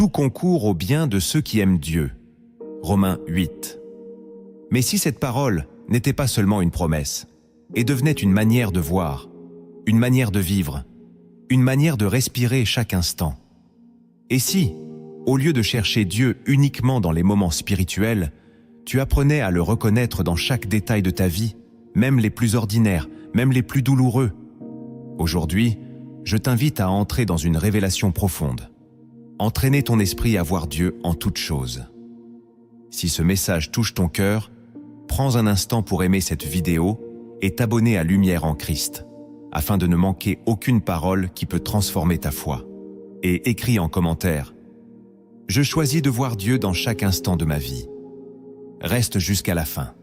tout concourt au bien de ceux qui aiment Dieu. Romains 8. Mais si cette parole n'était pas seulement une promesse, et devenait une manière de voir, une manière de vivre, une manière de respirer chaque instant, et si, au lieu de chercher Dieu uniquement dans les moments spirituels, tu apprenais à le reconnaître dans chaque détail de ta vie, même les plus ordinaires, même les plus douloureux. Aujourd'hui, je t'invite à entrer dans une révélation profonde. Entraîner ton esprit à voir Dieu en toutes choses. Si ce message touche ton cœur, prends un instant pour aimer cette vidéo et t'abonner à Lumière en Christ, afin de ne manquer aucune parole qui peut transformer ta foi. Et écris en commentaire « Je choisis de voir Dieu dans chaque instant de ma vie ». Reste jusqu'à la fin,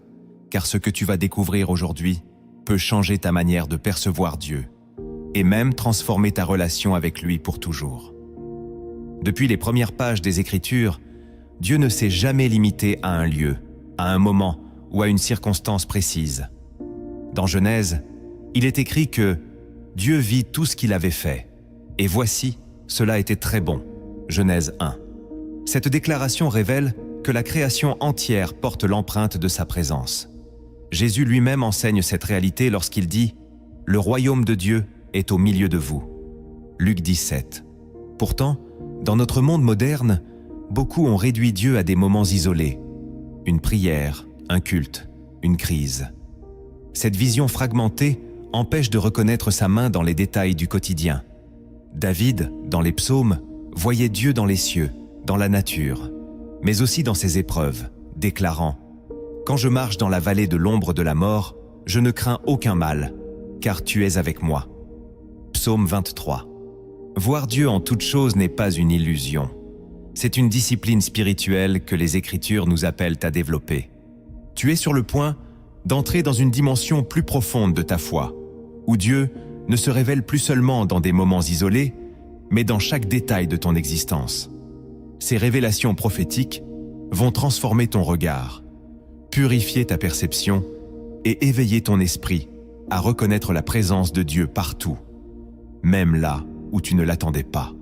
car ce que tu vas découvrir aujourd'hui peut changer ta manière de percevoir Dieu et même transformer ta relation avec lui pour toujours. Depuis les premières pages des Écritures, Dieu ne s'est jamais limité à un lieu, à un moment ou à une circonstance précise. Dans Genèse, il est écrit que Dieu vit tout ce qu'il avait fait, et voici, cela était très bon. Genèse 1. Cette déclaration révèle que la création entière porte l'empreinte de sa présence. Jésus lui-même enseigne cette réalité lorsqu'il dit « Le royaume de Dieu est au milieu de vous ». Luc 17. Pourtant, dans notre monde moderne, beaucoup ont réduit Dieu à des moments isolés. Une prière, un culte, une crise. Cette vision fragmentée empêche de reconnaître sa main dans les détails du quotidien. David, dans les psaumes, voyait Dieu dans les cieux, dans la nature, mais aussi dans ses épreuves, déclarant « Quand je marche dans la vallée de l'ombre de la mort, je ne crains aucun mal, car tu es avec moi. » Psaume 23. Voir Dieu en toutes choses n'est pas une illusion. C'est une discipline spirituelle que les Écritures nous appellent à développer. Tu es sur le point d'entrer dans une dimension plus profonde de ta foi, où Dieu ne se révèle plus seulement dans des moments isolés, mais dans chaque détail de ton existence. Ces révélations prophétiques vont transformer ton regard, purifier ta perception et éveiller ton esprit à reconnaître la présence de Dieu partout, même là où tu ne l'attendais pas.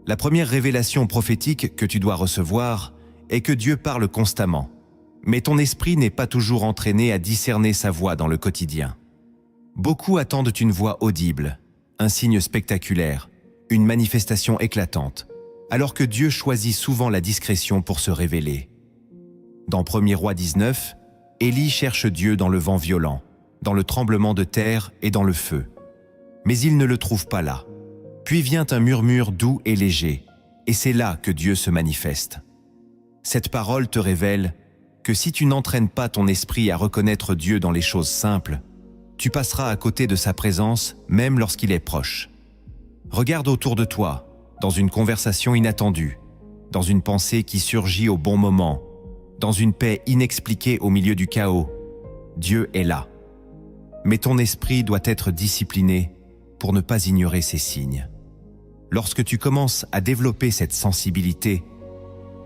La première révélation prophétique que tu dois recevoir est que Dieu parle constamment, mais ton esprit n'est pas toujours entraîné à discerner sa voix dans le quotidien. Beaucoup attendent une voix audible, un signe spectaculaire, une manifestation éclatante, alors que Dieu choisit souvent la discrétion pour se révéler. Dans 1er Roi 19, Élie cherche Dieu dans le vent violent, dans le tremblement de terre et dans le feu. Mais il ne le trouve pas là. Puis vient un murmure doux et léger, et c'est là que Dieu se manifeste. Cette parole te révèle que si tu n'entraînes pas ton esprit à reconnaître Dieu dans les choses simples, tu passeras à côté de sa présence même lorsqu'il est proche. Regarde autour de toi, dans une conversation inattendue, dans une pensée qui surgit au bon moment, dans une paix inexpliquée au milieu du chaos. Dieu est là. Mais ton esprit doit être discipliné pour ne pas ignorer ces signes. Lorsque tu commences à développer cette sensibilité,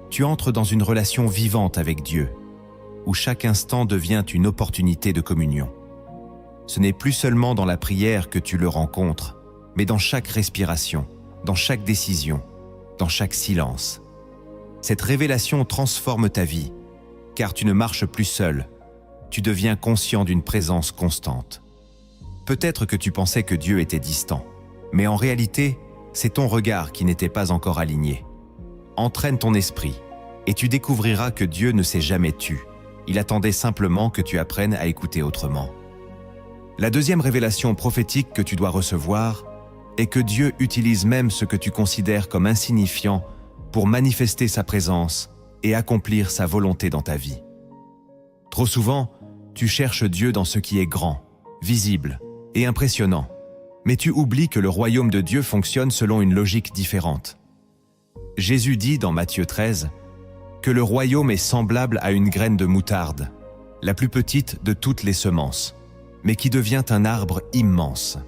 tu entres dans une relation vivante avec Dieu, où chaque instant devient une opportunité de communion. Ce n'est plus seulement dans la prière que tu le rencontres, mais dans chaque respiration, dans chaque décision, dans chaque silence. Cette révélation transforme ta vie, car tu ne marches plus seul, tu deviens conscient d'une présence constante. Peut-être que tu pensais que Dieu était distant, mais en réalité, c'est ton regard qui n'était pas encore aligné. Entraîne ton esprit, et tu découvriras que Dieu ne s'est jamais tu. Il attendait simplement que tu apprennes à écouter autrement. La deuxième révélation prophétique que tu dois recevoir est que Dieu utilise même ce que tu considères comme insignifiant pour manifester sa présence et accomplir sa volonté dans ta vie. Trop souvent, tu cherches Dieu dans ce qui est grand, visible et impressionnant, mais tu oublies que le royaume de Dieu fonctionne selon une logique différente. Jésus dit dans Matthieu 13 que le royaume est semblable à une graine de moutarde, la plus petite de toutes les semences, mais qui devient un arbre immense.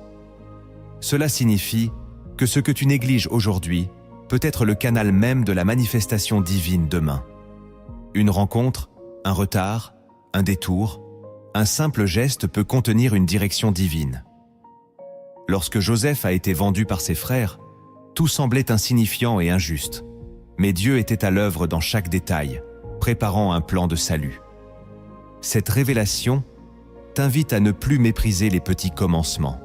Cela signifie que ce que tu négliges aujourd'hui peut être le canal même de la manifestation divine demain. Une rencontre, un retard, un détour, un simple geste peut contenir une direction divine. Lorsque Joseph a été vendu par ses frères, tout semblait insignifiant et injuste. mais Dieu était à l'œuvre dans chaque détail, préparant un plan de salut. Cette révélation t'invite à ne plus mépriser les petits commencements.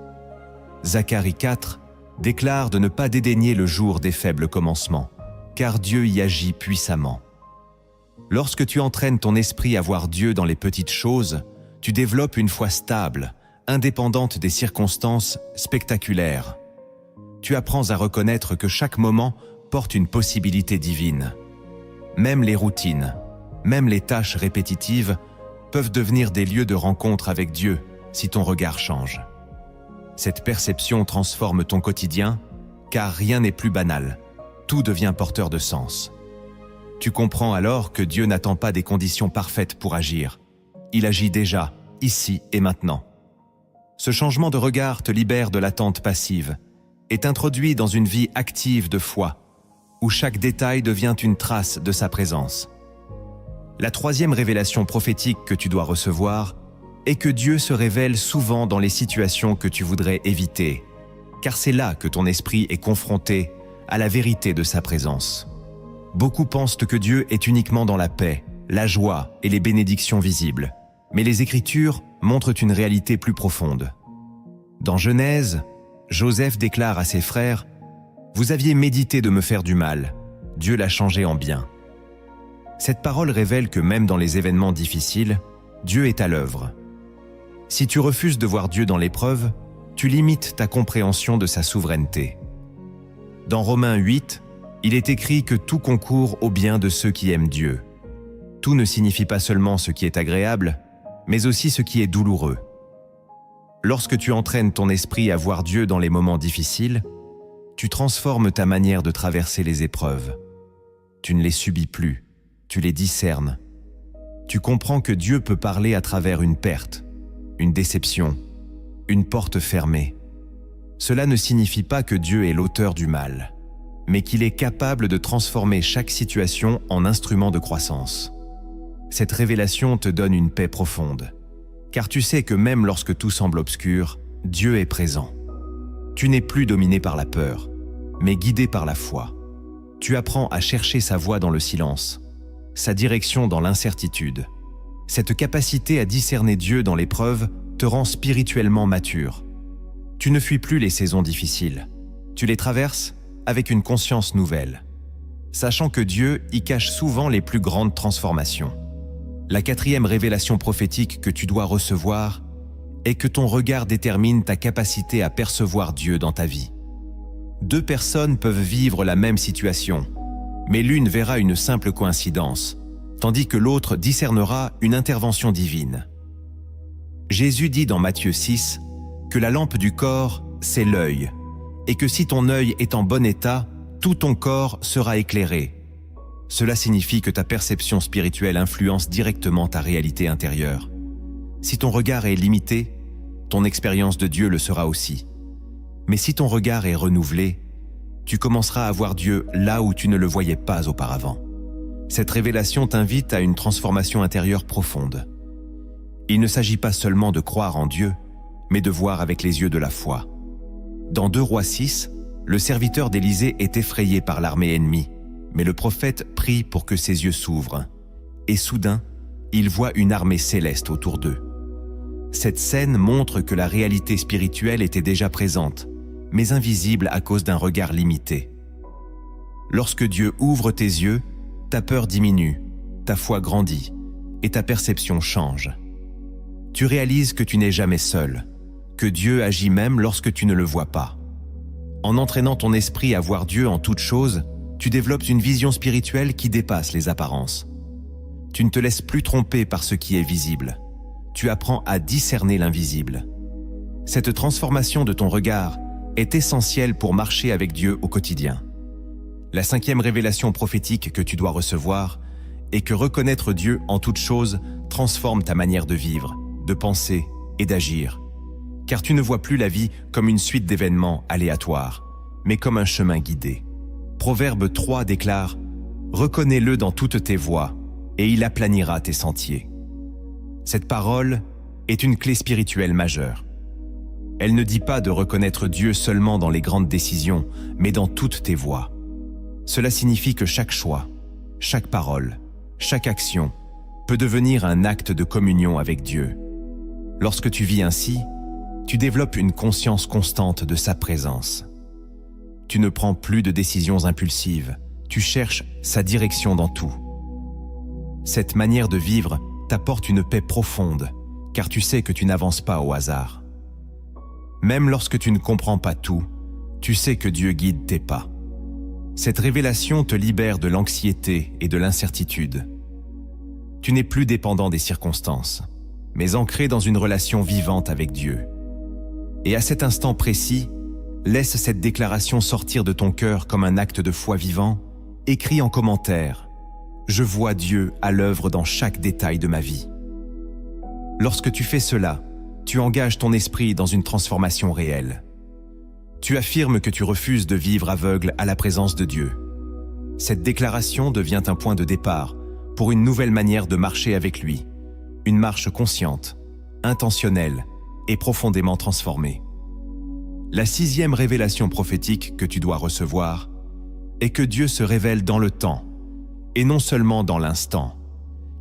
Zacharie 4 déclare de ne pas dédaigner le jour des faibles commencements, car Dieu y agit puissamment. Lorsque tu entraînes ton esprit à voir Dieu dans les petites choses, tu développes une foi stable, indépendante des circonstances spectaculaires. Tu apprends à reconnaître que chaque moment porte une possibilité divine. Même les routines, même les tâches répétitives peuvent devenir des lieux de rencontre avec Dieu si ton regard change. Cette perception transforme ton quotidien, car rien n'est plus banal, tout devient porteur de sens. Tu comprends alors que Dieu n'attend pas des conditions parfaites pour agir. Il agit déjà, ici et maintenant. Ce changement de regard te libère de l'attente passive et t'introduit dans une vie active de foi, où chaque détail devient une trace de sa présence. La troisième révélation prophétique que tu dois recevoir est que Dieu se révèle souvent dans les situations que tu voudrais éviter, car c'est là que ton esprit est confronté à la vérité de sa présence. Beaucoup pensent que Dieu est uniquement dans la paix, la joie et les bénédictions visibles, mais les Écritures montrent une réalité plus profonde. Dans Genèse, Joseph déclare à ses frères « Vous aviez médité de me faire du mal, Dieu l'a changé en bien ». Cette parole révèle que même dans les événements difficiles, Dieu est à l'œuvre. Si tu refuses de voir Dieu dans l'épreuve, tu limites ta compréhension de sa souveraineté. Dans Romains 8, il est écrit que tout concourt au bien de ceux qui aiment Dieu. Tout ne signifie pas seulement ce qui est agréable, mais aussi ce qui est douloureux. Lorsque tu entraînes ton esprit à voir Dieu dans les moments difficiles, tu transformes ta manière de traverser les épreuves. Tu ne les subis plus, tu les discernes. Tu comprends que Dieu peut parler à travers une perte, une déception, une porte fermée. Cela ne signifie pas que Dieu est l'auteur du mal, mais qu'il est capable de transformer chaque situation en instrument de croissance. Cette révélation te donne une paix profonde, car tu sais que même lorsque tout semble obscur, Dieu est présent. Tu n'es plus dominé par la peur, mais guidé par la foi. Tu apprends à chercher sa voie dans le silence, sa direction dans l'incertitude. Cette capacité à discerner Dieu dans l'épreuve te rend spirituellement mature. Tu ne fuis plus les saisons difficiles. Tu les traverses avec une conscience nouvelle, sachant que Dieu y cache souvent les plus grandes transformations. La quatrième révélation prophétique que tu dois recevoir est que ton regard détermine ta capacité à percevoir Dieu dans ta vie. Deux personnes peuvent vivre la même situation, mais l'une verra une simple coïncidence, tandis que l'autre discernera une intervention divine. Jésus dit dans Matthieu 6 que la lampe du corps, c'est l'œil, et que si ton œil est en bon état, tout ton corps sera éclairé. Cela signifie que ta perception spirituelle influence directement ta réalité intérieure. Si ton regard est limité, ton expérience de Dieu le sera aussi. Mais si ton regard est renouvelé, tu commenceras à voir Dieu là où tu ne le voyais pas auparavant. Cette révélation t'invite à une transformation intérieure profonde. Il ne s'agit pas seulement de croire en Dieu, mais de voir avec les yeux de la foi. Dans 2 Rois 6, le serviteur d'Élisée est effrayé par l'armée ennemie, mais le prophète prie pour que ses yeux s'ouvrent. Et soudain, il voit une armée céleste autour d'eux. Cette scène montre que la réalité spirituelle était déjà présente, mais invisible à cause d'un regard limité. Lorsque Dieu ouvre tes yeux, ta peur diminue, ta foi grandit et ta perception change. Tu réalises que tu n'es jamais seul, que Dieu agit même lorsque tu ne le vois pas. En entraînant ton esprit à voir Dieu en toutes choses, tu développes une vision spirituelle qui dépasse les apparences. Tu ne te laisses plus tromper par ce qui est visible. Tu apprends à discerner l'invisible. Cette transformation de ton regard est essentielle pour marcher avec Dieu au quotidien. La 5e révélation prophétique que tu dois recevoir est que reconnaître Dieu en toutes choses transforme ta manière de vivre, de penser et d'agir. Car tu ne vois plus la vie comme une suite d'événements aléatoires, mais comme un chemin guidé. Proverbe 3 déclare « Reconnais-le dans toutes tes voies, et il aplanira tes sentiers ». Cette parole est une clé spirituelle majeure. Elle ne dit pas de reconnaître Dieu seulement dans les grandes décisions, mais dans toutes tes voies. Cela signifie que chaque choix, chaque parole, chaque action peut devenir un acte de communion avec Dieu. Lorsque tu vis ainsi, tu développes une conscience constante de sa présence. Tu ne prends plus de décisions impulsives, tu cherches sa direction dans tout. Cette manière de vivre t'apporte une paix profonde, car tu sais que tu n'avances pas au hasard. Même lorsque tu ne comprends pas tout, tu sais que Dieu guide tes pas. Cette révélation te libère de l'anxiété et de l'incertitude. Tu n'es plus dépendant des circonstances, mais ancré dans une relation vivante avec Dieu. Et à cet instant précis, laisse cette déclaration sortir de ton cœur comme un acte de foi vivant. Écris en commentaire « Je vois Dieu à l'œuvre dans chaque détail de ma vie ». Lorsque tu fais cela, tu engages ton esprit dans une transformation réelle. Tu affirmes que tu refuses de vivre aveugle à la présence de Dieu. Cette déclaration devient un point de départ pour une nouvelle manière de marcher avec lui, une marche consciente, intentionnelle et profondément transformée. La 6e révélation prophétique que tu dois recevoir est que Dieu se révèle dans le temps, et non seulement dans l'instant,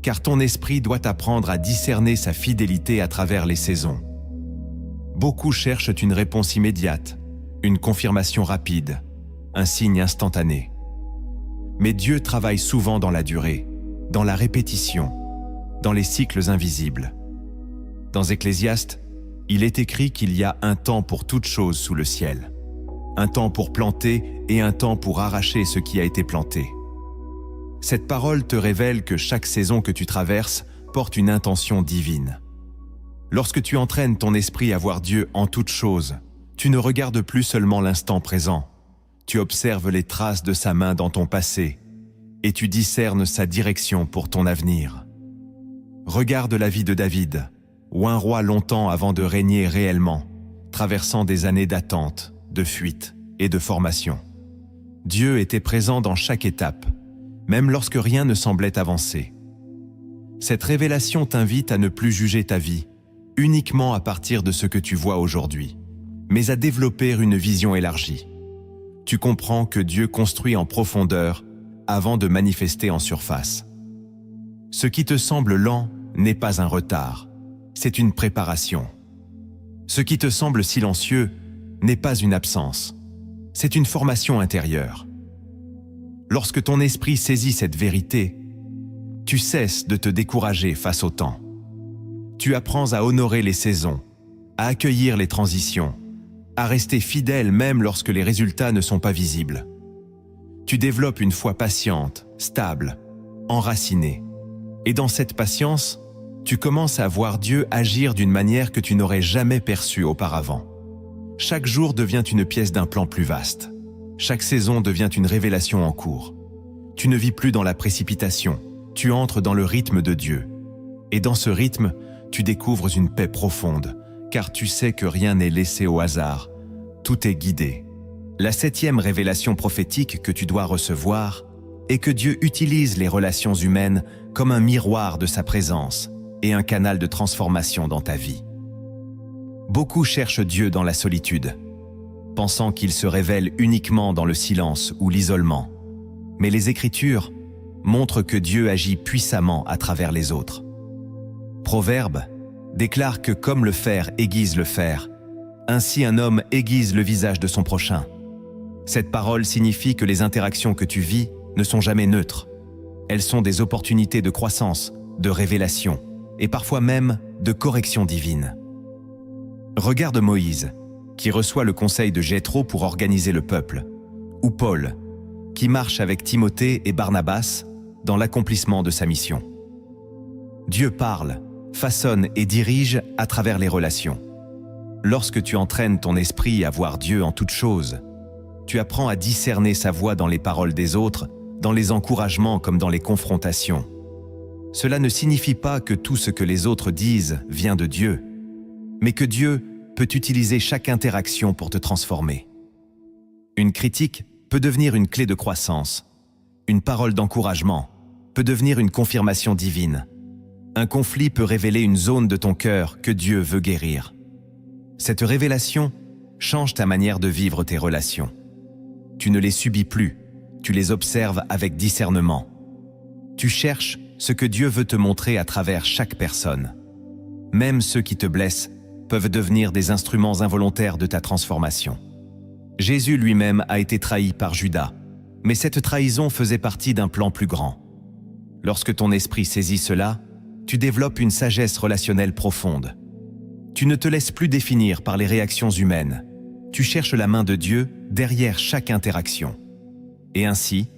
car ton esprit doit apprendre à discerner sa fidélité à travers les saisons. Beaucoup cherchent une réponse immédiate, une confirmation rapide, un signe instantané. Mais Dieu travaille souvent dans la durée, dans la répétition, dans les cycles invisibles. Dans Ecclésiaste, il est écrit qu'il y a un temps pour toute chose sous le ciel, un temps pour planter et un temps pour arracher ce qui a été planté. Cette parole te révèle que chaque saison que tu traverses porte une intention divine. Lorsque tu entraînes ton esprit à voir Dieu en toutes choses, tu ne regardes plus seulement l'instant présent, tu observes les traces de sa main dans ton passé et tu discernes sa direction pour ton avenir. Regarde la vie de David, ou un roi longtemps avant de régner réellement, traversant des années d'attente, de fuite et de formation. Dieu était présent dans chaque étape, même lorsque rien ne semblait avancer. Cette révélation t'invite à ne plus juger ta vie uniquement à partir de ce que tu vois aujourd'hui, mais à développer une vision élargie. Tu comprends que Dieu construit en profondeur avant de manifester en surface. Ce qui te semble lent n'est pas un retard, c'est une préparation. Ce qui te semble silencieux n'est pas une absence, c'est une formation intérieure. Lorsque ton esprit saisit cette vérité, tu cesses de te décourager face au temps. Tu apprends à honorer les saisons, à accueillir les transitions, à rester fidèle même lorsque les résultats ne sont pas visibles. Tu développes une foi patiente, stable, enracinée. Et dans cette patience, tu commences à voir Dieu agir d'une manière que tu n'aurais jamais perçue auparavant. Chaque jour devient une pièce d'un plan plus vaste. Chaque saison devient une révélation en cours. Tu ne vis plus dans la précipitation, tu entres dans le rythme de Dieu. Et dans ce rythme, tu découvres une paix profonde, car tu sais que rien n'est laissé au hasard, tout est guidé. La 7e révélation prophétique que tu dois recevoir est que Dieu utilise les relations humaines comme un miroir de sa présence et un canal de transformation dans ta vie. Beaucoup cherchent Dieu dans la solitude, pensant qu'il se révèle uniquement dans le silence ou l'isolement. Mais les Écritures montrent que Dieu agit puissamment à travers les autres. Proverbe déclare que comme le fer aiguise le fer, ainsi un homme aiguise le visage de son prochain. Cette parole signifie que les interactions que tu vis ne sont jamais neutres. Elles sont des opportunités de croissance, de révélation et parfois même de correction divine. Regarde Moïse, qui reçoit le conseil de Jéthro pour organiser le peuple, ou Paul, qui marche avec Timothée et Barnabas dans l'accomplissement de sa mission. Dieu parle, façonne et dirige à travers les relations. Lorsque tu entraînes ton esprit à voir Dieu en toutes choses, tu apprends à discerner sa voix dans les paroles des autres, dans les encouragements comme dans les confrontations. Cela ne signifie pas que tout ce que les autres disent vient de Dieu, mais que Dieu peut utiliser chaque interaction pour te transformer. Une critique peut devenir une clé de croissance. Une parole d'encouragement peut devenir une confirmation divine. Un conflit peut révéler une zone de ton cœur que Dieu veut guérir. Cette révélation change ta manière de vivre tes relations. Tu ne les subis plus, tu les observes avec discernement. Tu cherches ce que Dieu veut te montrer à travers chaque personne. Même ceux qui te blessent peuvent devenir des instruments involontaires de ta transformation. Jésus lui-même a été trahi par Judas, mais cette trahison faisait partie d'un plan plus grand. Lorsque ton esprit saisit cela, tu développes une sagesse relationnelle profonde. Tu ne te laisses plus définir par les réactions humaines. Tu cherches la main de Dieu derrière chaque interaction. Et ainsi,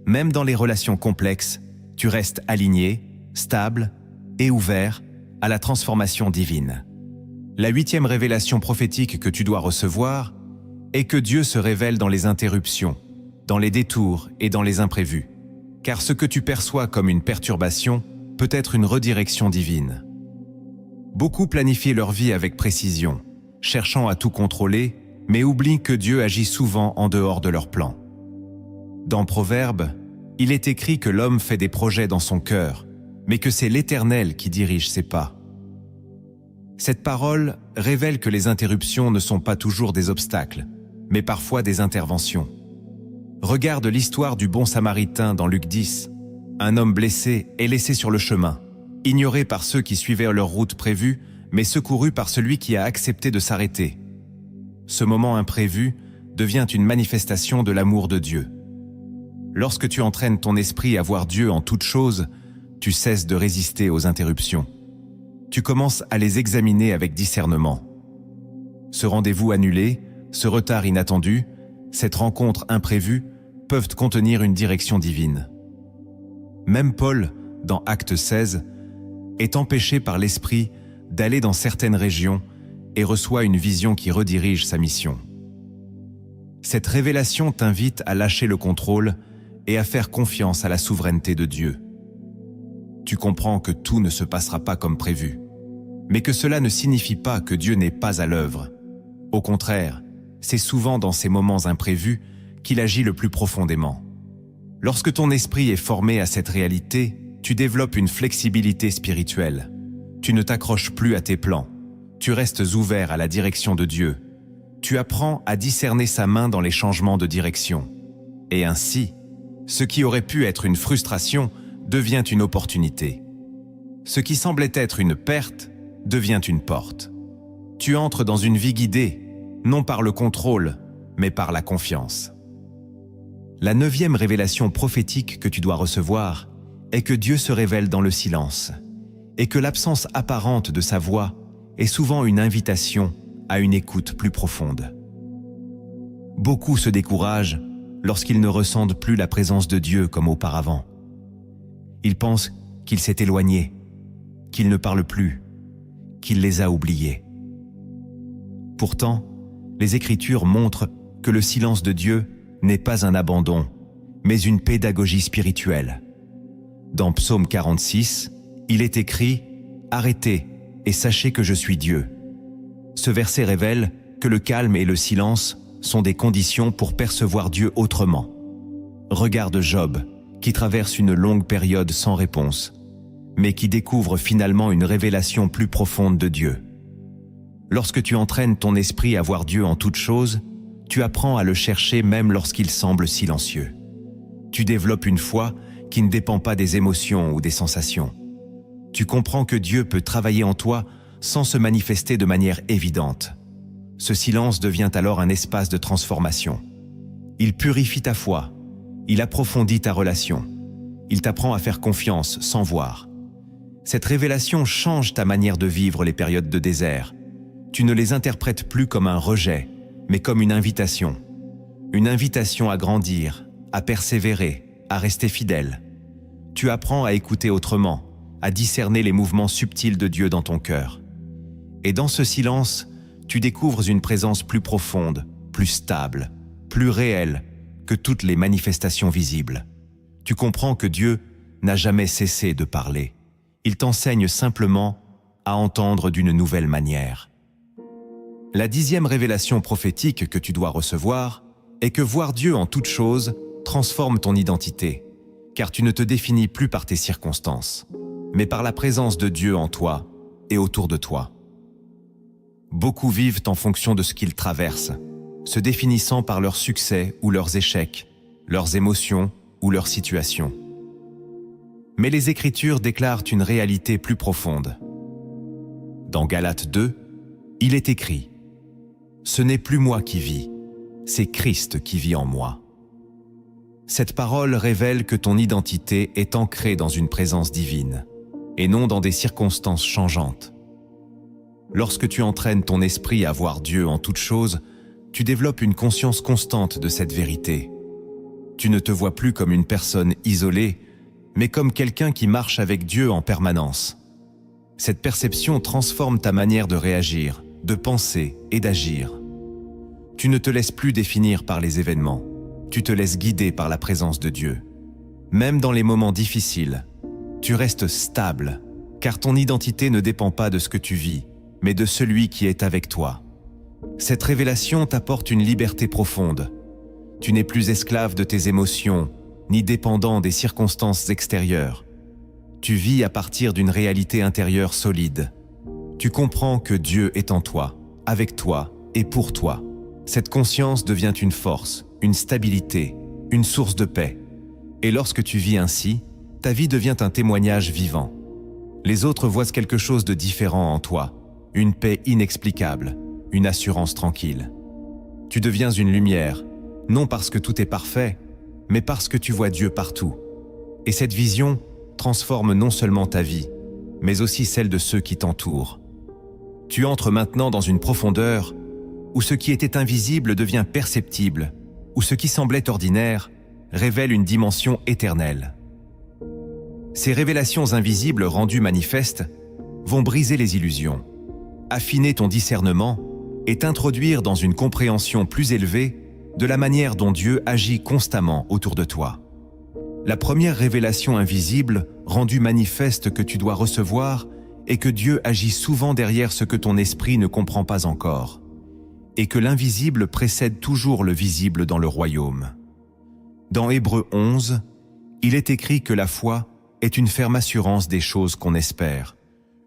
même dans les relations complexes, tu restes aligné, stable et ouvert à la transformation divine. La 8e révélation prophétique que tu dois recevoir est que Dieu se révèle dans les interruptions, dans les détours et dans les imprévus. Car ce que tu perçois comme une perturbation peut être une redirection divine. Beaucoup planifient leur vie avec précision, cherchant à tout contrôler, mais oublient que Dieu agit souvent en dehors de leur plan. Dans Proverbes, il est écrit que l'homme fait des projets dans son cœur, mais que c'est l'Éternel qui dirige ses pas. Cette parole révèle que les interruptions ne sont pas toujours des obstacles, mais parfois des interventions. Regarde l'histoire du bon Samaritain dans Luc 10. Un homme blessé est laissé sur le chemin, ignoré par ceux qui suivaient leur route prévue, mais secouru par celui qui a accepté de s'arrêter. Ce moment imprévu devient une manifestation de l'amour de Dieu. Lorsque tu entraînes ton esprit à voir Dieu en toutes choses, tu cesses de résister aux interruptions. Tu commences à les examiner avec discernement. Ce rendez-vous annulé, ce retard inattendu, cette rencontre imprévue peuvent contenir une direction divine. Même Paul, dans Actes 16, est empêché par l'Esprit d'aller dans certaines régions et reçoit une vision qui redirige sa mission. Cette révélation t'invite à lâcher le contrôle et à faire confiance à la souveraineté de Dieu. Tu comprends que tout ne se passera pas comme prévu, mais que cela ne signifie pas que Dieu n'est pas à l'œuvre. Au contraire, c'est souvent dans ces moments imprévus qu'il agit le plus profondément. Lorsque ton esprit est formé à cette réalité, tu développes une flexibilité spirituelle. Tu ne t'accroches plus à tes plans. Tu restes ouvert à la direction de Dieu. Tu apprends à discerner sa main dans les changements de direction. Et ainsi, ce qui aurait pu être une frustration devient une opportunité. Ce qui semblait être une perte devient une porte. Tu entres dans une vie guidée, non par le contrôle, mais par la confiance. La 9e révélation prophétique que tu dois recevoir est que Dieu se révèle dans le silence et que l'absence apparente de sa voix est souvent une invitation à une écoute plus profonde. Beaucoup se découragent lorsqu'ils ne ressentent plus la présence de Dieu comme auparavant. Ils pensent qu'il s'est éloigné, qu'il ne parle plus, qu'il les a oubliés. Pourtant, les Écritures montrent que le silence de Dieu n'est pas un abandon, mais une pédagogie spirituelle. Dans Psaume 46, il est écrit « Arrêtez et sachez que je suis Dieu ». Ce verset révèle que le calme et le silence sont des conditions pour percevoir Dieu autrement. Regarde Job, qui traverse une longue période sans réponse, mais qui découvre finalement une révélation plus profonde de Dieu. Lorsque tu entraînes ton esprit à voir Dieu en toutes choses, tu apprends à le chercher même lorsqu'il semble silencieux. Tu développes une foi qui ne dépend pas des émotions ou des sensations. Tu comprends que Dieu peut travailler en toi sans se manifester de manière évidente. Ce silence devient alors un espace de transformation. Il purifie ta foi, il approfondit ta relation, il t'apprend à faire confiance sans voir. Cette révélation change ta manière de vivre les périodes de désert. Tu ne les interprètes plus comme un rejet, mais comme une invitation. Une invitation à grandir, à persévérer, à rester fidèle. Tu apprends à écouter autrement, à discerner les mouvements subtils de Dieu dans ton cœur. Et dans ce silence, tu découvres une présence plus profonde, plus stable, plus réelle que toutes les manifestations visibles. Tu comprends que Dieu n'a jamais cessé de parler. Il t'enseigne simplement à entendre d'une nouvelle manière. La 10e révélation prophétique que tu dois recevoir est que voir Dieu en toutes choses transforme ton identité, car tu ne te définis plus par tes circonstances, mais par la présence de Dieu en toi et autour de toi. Beaucoup vivent en fonction de ce qu'ils traversent, se définissant par leurs succès ou leurs échecs, leurs émotions ou leurs situations. Mais les Écritures déclarent une réalité plus profonde. Dans Galates 2, il est écrit « Ce n'est plus moi qui vis, c'est Christ qui vit en moi ». Cette parole révèle que ton identité est ancrée dans une présence divine, et non dans des circonstances changeantes. Lorsque tu entraînes ton esprit à voir Dieu en toutes choses, tu développes une conscience constante de cette vérité. Tu ne te vois plus comme une personne isolée, mais comme quelqu'un qui marche avec Dieu en permanence. Cette perception transforme ta manière de réagir, de penser et d'agir. Tu ne te laisses plus définir par les événements, tu te laisses guider par la présence de Dieu. Même dans les moments difficiles, tu restes stable, car ton identité ne dépend pas de ce que tu vis, mais de celui qui est avec toi. Cette révélation t'apporte une liberté profonde. Tu n'es plus esclave de tes émotions, ni dépendant des circonstances extérieures. Tu vis à partir d'une réalité intérieure solide. Tu comprends que Dieu est en toi, avec toi et pour toi. Cette conscience devient une force, une stabilité, une source de paix. Et lorsque tu vis ainsi, ta vie devient un témoignage vivant. Les autres voient quelque chose de différent en toi, une paix inexplicable, une assurance tranquille. Tu deviens une lumière, non parce que tout est parfait, mais parce que tu vois Dieu partout. Et cette vision transforme non seulement ta vie, mais aussi celle de ceux qui t'entourent. Tu entres maintenant dans une profondeur où ce qui était invisible devient perceptible, où ce qui semblait ordinaire révèle une dimension éternelle. Ces révélations invisibles rendues manifestes vont briser les illusions, affiner ton discernement et t'introduire dans une compréhension plus élevée de la manière dont Dieu agit constamment autour de toi. La première révélation invisible rendue manifeste que tu dois recevoir est que Dieu agit souvent derrière ce que ton esprit ne comprend pas encore, et que l'invisible précède toujours le visible dans le royaume. Dans Hébreux 11, il est écrit que la foi est une ferme assurance des choses qu'on espère,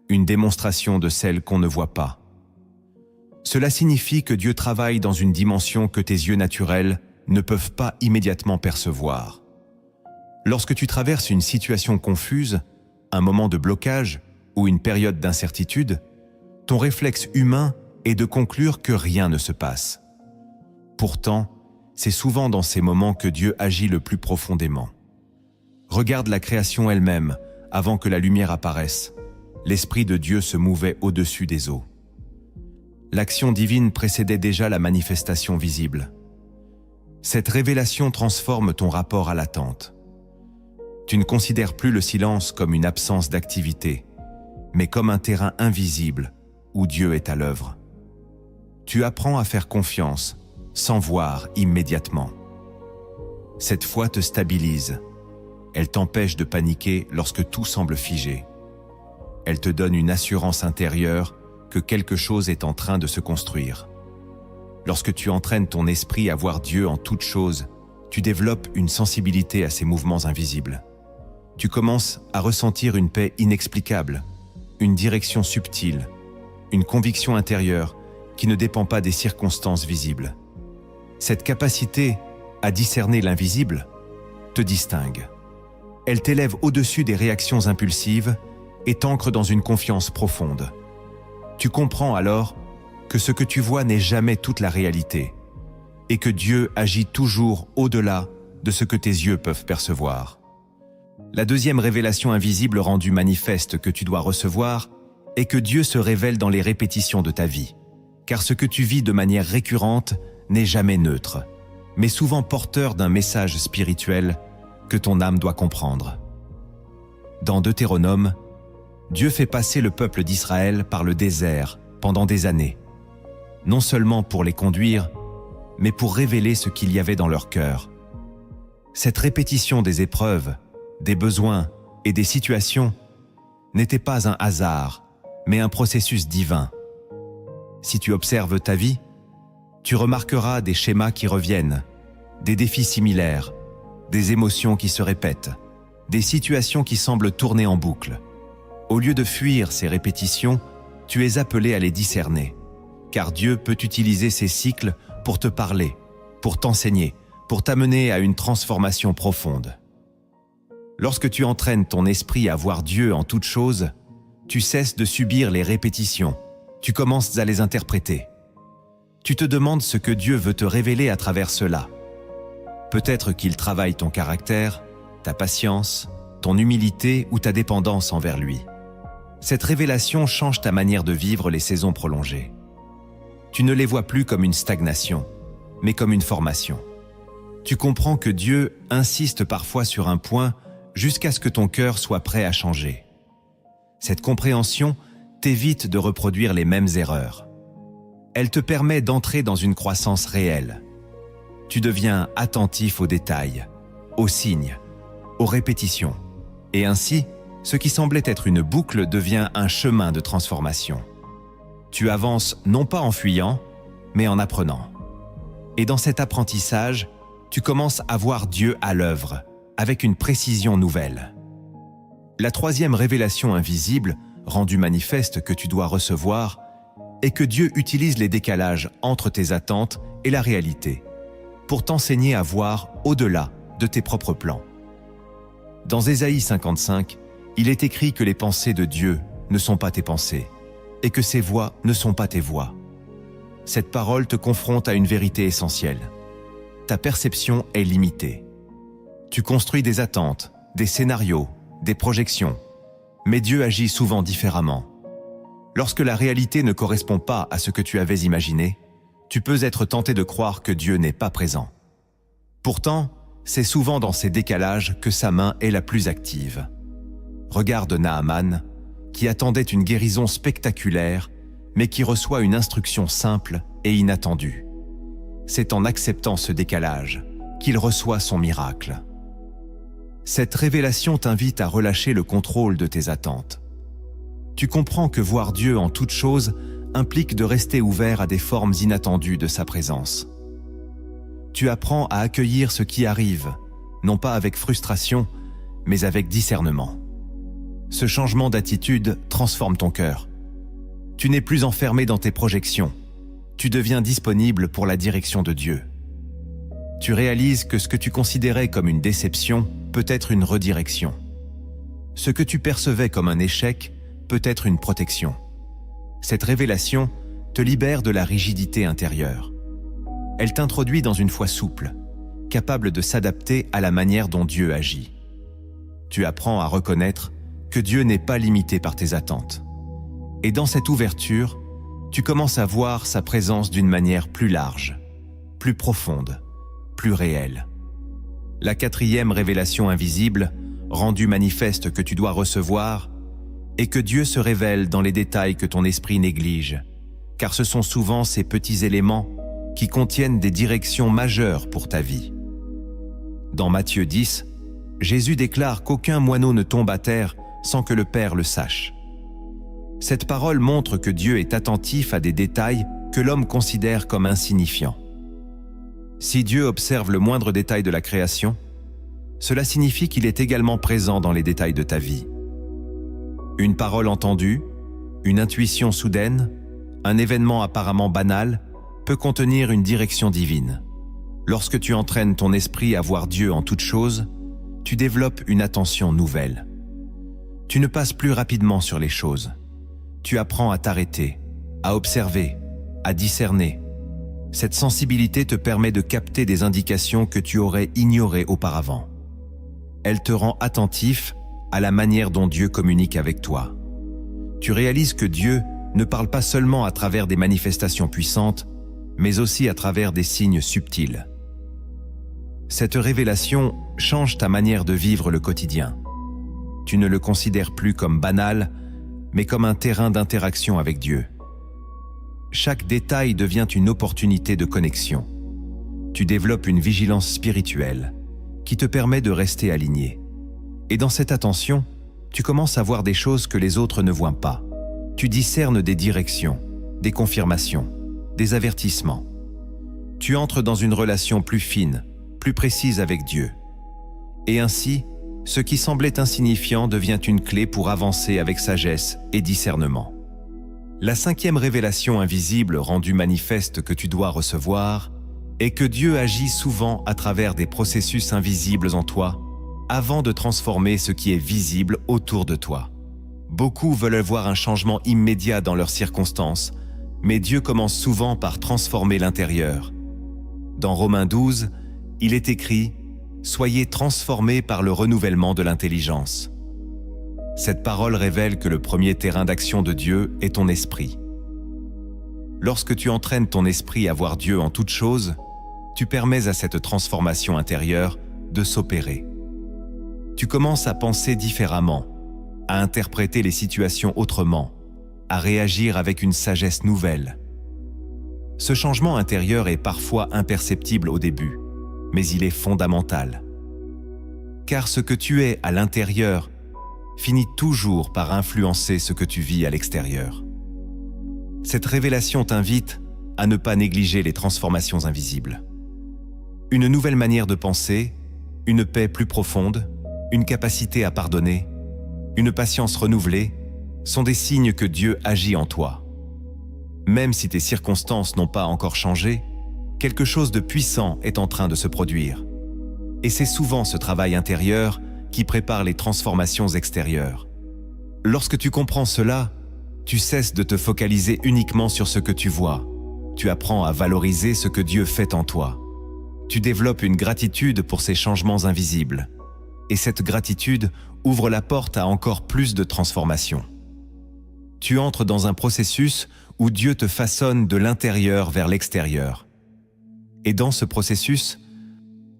une démonstration de celles qu'on ne voit pas. Cela signifie que Dieu travaille dans une dimension que tes yeux naturels ne peuvent pas immédiatement percevoir. Lorsque tu traverses une situation confuse, un moment de blocage ou une période d'incertitude, ton réflexe humain est de conclure que rien ne se passe. Pourtant, c'est souvent dans ces moments que Dieu agit le plus profondément. Regarde la création elle-même, avant que la lumière apparaisse. L'Esprit de Dieu se mouvait au-dessus des eaux. L'action divine précédait déjà la manifestation visible. Cette révélation transforme ton rapport à l'attente. Tu ne considères plus le silence comme une absence d'activité, mais comme un terrain invisible où Dieu est à l'œuvre. Tu apprends à faire confiance, sans voir immédiatement. Cette foi te stabilise. Elle t'empêche de paniquer lorsque tout semble figé. Elle te donne une assurance intérieure que quelque chose est en train de se construire. Lorsque tu entraînes ton esprit à voir Dieu en toutes choses, tu développes une sensibilité à ces mouvements invisibles. Tu commences à ressentir une paix inexplicable, une direction subtile, une conviction intérieure qui ne dépend pas des circonstances visibles. Cette capacité à discerner l'invisible te distingue. Elle t'élève au-dessus des réactions impulsives et t'ancre dans une confiance profonde. Tu comprends alors que ce que tu vois n'est jamais toute la réalité et que Dieu agit toujours au-delà de ce que tes yeux peuvent percevoir. La deuxième révélation invisible rendue manifeste que tu dois recevoir est que Dieu se révèle dans les répétitions de ta vie, car ce que tu vis de manière récurrente n'est jamais neutre, mais souvent porteur d'un message spirituel que ton âme doit comprendre. Dans Deutéronome, Dieu fait passer le peuple d'Israël par le désert pendant des années, non seulement pour les conduire, mais pour révéler ce qu'il y avait dans leur cœur. Cette répétition des épreuves, des besoins et des situations n'était pas un hasard, mais un processus divin. Si tu observes ta vie, tu remarqueras des schémas qui reviennent, des défis similaires, des émotions qui se répètent, des situations qui semblent tourner en boucle. Au lieu de fuir ces répétitions, tu es appelé à les discerner, car Dieu peut utiliser ces cycles pour te parler, pour t'enseigner, pour t'amener à une transformation profonde. Lorsque tu entraînes ton esprit à voir Dieu en toutes choses, tu cesses de subir les répétitions, tu commences à les interpréter. Tu te demandes ce que Dieu veut te révéler à travers cela. Peut-être qu'il travaille ton caractère, ta patience, ton humilité ou ta dépendance envers lui. Cette révélation change ta manière de vivre les saisons prolongées. Tu ne les vois plus comme une stagnation, mais comme une formation. Tu comprends que Dieu insiste parfois sur un point jusqu'à ce que ton cœur soit prêt à changer. Cette compréhension t'évite de reproduire les mêmes erreurs. Elle te permet d'entrer dans une croissance réelle. Tu deviens attentif aux détails, aux signes, aux répétitions. Et ainsi, ce qui semblait être une boucle devient un chemin de transformation. Tu avances non pas en fuyant, mais en apprenant. Et dans cet apprentissage, tu commences à voir Dieu à l'œuvre, avec une précision nouvelle. La troisième révélation invisible, rendue manifeste que tu dois recevoir, est que Dieu utilise les décalages entre tes attentes et la réalité, pour t'enseigner à voir au-delà de tes propres plans. Dans Ésaïe 55, il est écrit que les pensées de Dieu ne sont pas tes pensées, et que ses voies ne sont pas tes voies. Cette parole te confronte à une vérité essentielle. Ta perception est limitée. Tu construis des attentes, des scénarios, des projections, mais Dieu agit souvent différemment. Lorsque la réalité ne correspond pas à ce que tu avais imaginé, tu peux être tenté de croire que Dieu n'est pas présent. Pourtant, c'est souvent dans ces décalages que sa main est la plus active. Regarde Naaman, qui attendait une guérison spectaculaire, mais qui reçoit une instruction simple et inattendue. C'est en acceptant ce décalage qu'il reçoit son miracle. Cette révélation t'invite à relâcher le contrôle de tes attentes. Tu comprends que voir Dieu en toutes choses implique de rester ouvert à des formes inattendues de sa présence. Tu apprends à accueillir ce qui arrive, non pas avec frustration, mais avec discernement. Ce changement d'attitude transforme ton cœur. Tu n'es plus enfermé dans tes projections. Tu deviens disponible pour la direction de Dieu. Tu réalises que ce que tu considérais comme une déception peut être une redirection. Ce que tu percevais comme un échec peut être une protection. Cette révélation te libère de la rigidité intérieure. Elle t'introduit dans une foi souple, capable de s'adapter à la manière dont Dieu agit. Tu apprends à reconnaître que Dieu n'est pas limité par tes attentes. Et dans cette ouverture, tu commences à voir sa présence d'une manière plus large, plus profonde, plus réelle. La quatrième révélation invisible, rendue manifeste que tu dois recevoir, est que Dieu se révèle dans les détails que ton esprit néglige, car ce sont souvent ces petits éléments qui contiennent des directions majeures pour ta vie. Dans Matthieu 10, Jésus déclare qu'aucun moineau ne tombe à terre sans que le Père le sache. Cette parole montre que Dieu est attentif à des détails que l'homme considère comme insignifiants. Si Dieu observe le moindre détail de la création, cela signifie qu'il est également présent dans les détails de ta vie. Une parole entendue, une intuition soudaine, un événement apparemment banal peut contenir une direction divine. Lorsque tu entraînes ton esprit à voir Dieu en toutes choses, tu développes une attention nouvelle. Tu ne passes plus rapidement sur les choses. Tu apprends à t'arrêter, à observer, à discerner. Cette sensibilité te permet de capter des indications que tu aurais ignorées auparavant. Elle te rend attentif à la manière dont Dieu communique avec toi. Tu réalises que Dieu ne parle pas seulement à travers des manifestations puissantes, mais aussi à travers des signes subtils. Cette révélation change ta manière de vivre le quotidien. Tu ne le considères plus comme banal, mais comme un terrain d'interaction avec Dieu. Chaque détail devient une opportunité de connexion. Tu développes une vigilance spirituelle qui te permet de rester aligné. Et dans cette attention, tu commences à voir des choses que les autres ne voient pas. Tu discernes des directions, des confirmations, des avertissements. Tu entres dans une relation plus fine, plus précise avec Dieu. Et ainsi, ce qui semblait insignifiant devient une clé pour avancer avec sagesse et discernement. La cinquième révélation invisible rendue manifeste que tu dois recevoir et que Dieu agit souvent à travers des processus invisibles en toi avant de transformer ce qui est visible autour de toi. Beaucoup veulent voir un changement immédiat dans leurs circonstances, mais Dieu commence souvent par transformer l'intérieur. Dans Romains 12, il est écrit « Soyez transformés par le renouvellement de l'intelligence ». Cette parole révèle que le premier terrain d'action de Dieu est ton esprit. Lorsque tu entraînes ton esprit à voir Dieu en toutes choses, tu permets à cette transformation intérieure de s'opérer. Tu commences à penser différemment, à interpréter les situations autrement, à réagir avec une sagesse nouvelle. Ce changement intérieur est parfois imperceptible au début, mais il est fondamental. Car ce que tu es à l'intérieur finit toujours par influencer ce que tu vis à l'extérieur. Cette révélation t'invite à ne pas négliger les transformations invisibles. Une nouvelle manière de penser, une paix plus profonde, une capacité à pardonner, une patience renouvelée sont des signes que Dieu agit en toi. Même si tes circonstances n'ont pas encore changé, quelque chose de puissant est en train de se produire. Et c'est souvent ce travail intérieur qui prépare les transformations extérieures. Lorsque tu comprends cela, tu cesses de te focaliser uniquement sur ce que tu vois. Tu apprends à valoriser ce que Dieu fait en toi. Tu développes une gratitude pour ces changements invisibles. Et cette gratitude ouvre la porte à encore plus de transformations. Tu entres dans un processus où Dieu te façonne de l'intérieur vers l'extérieur. Et dans ce processus,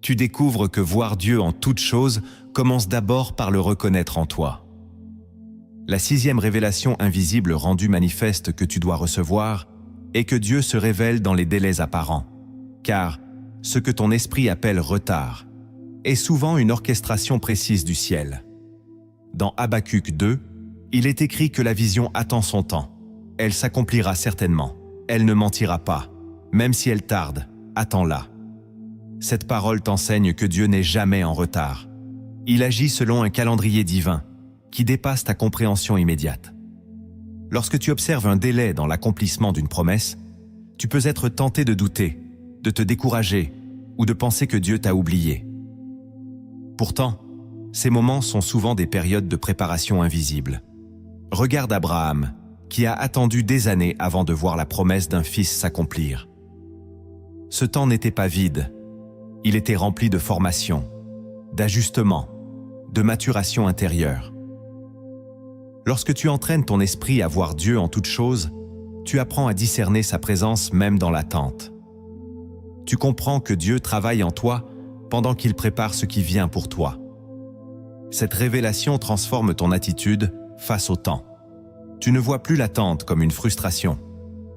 tu découvres que voir Dieu en toutes choses commence d'abord par le reconnaître en toi. La 6e révélation invisible rendue manifeste que tu dois recevoir est que Dieu se révèle dans les délais apparents, car ce que ton esprit appelle retard est souvent une orchestration précise du ciel. Dans Habacuc 2, il est écrit que la vision attend son temps. Elle s'accomplira certainement. Elle ne mentira pas. Même si elle tarde, attends-la. Cette parole t'enseigne que Dieu n'est jamais en retard. Il agit selon un calendrier divin qui dépasse ta compréhension immédiate. Lorsque tu observes un délai dans l'accomplissement d'une promesse, tu peux être tenté de douter, de te décourager ou de penser que Dieu t'a oublié. Pourtant, ces moments sont souvent des périodes de préparation invisible. Regarde Abraham, qui a attendu des années avant de voir la promesse d'un fils s'accomplir. Ce temps n'était pas vide, il était rempli de formation, d'ajustement, de maturation intérieure. Lorsque tu entraînes ton esprit à voir Dieu en toutes choses, tu apprends à discerner sa présence même dans l'attente. Tu comprends que Dieu travaille en toi pendant qu'il prépare ce qui vient pour toi. Cette révélation transforme ton attitude face au temps. Tu ne vois plus l'attente comme une frustration,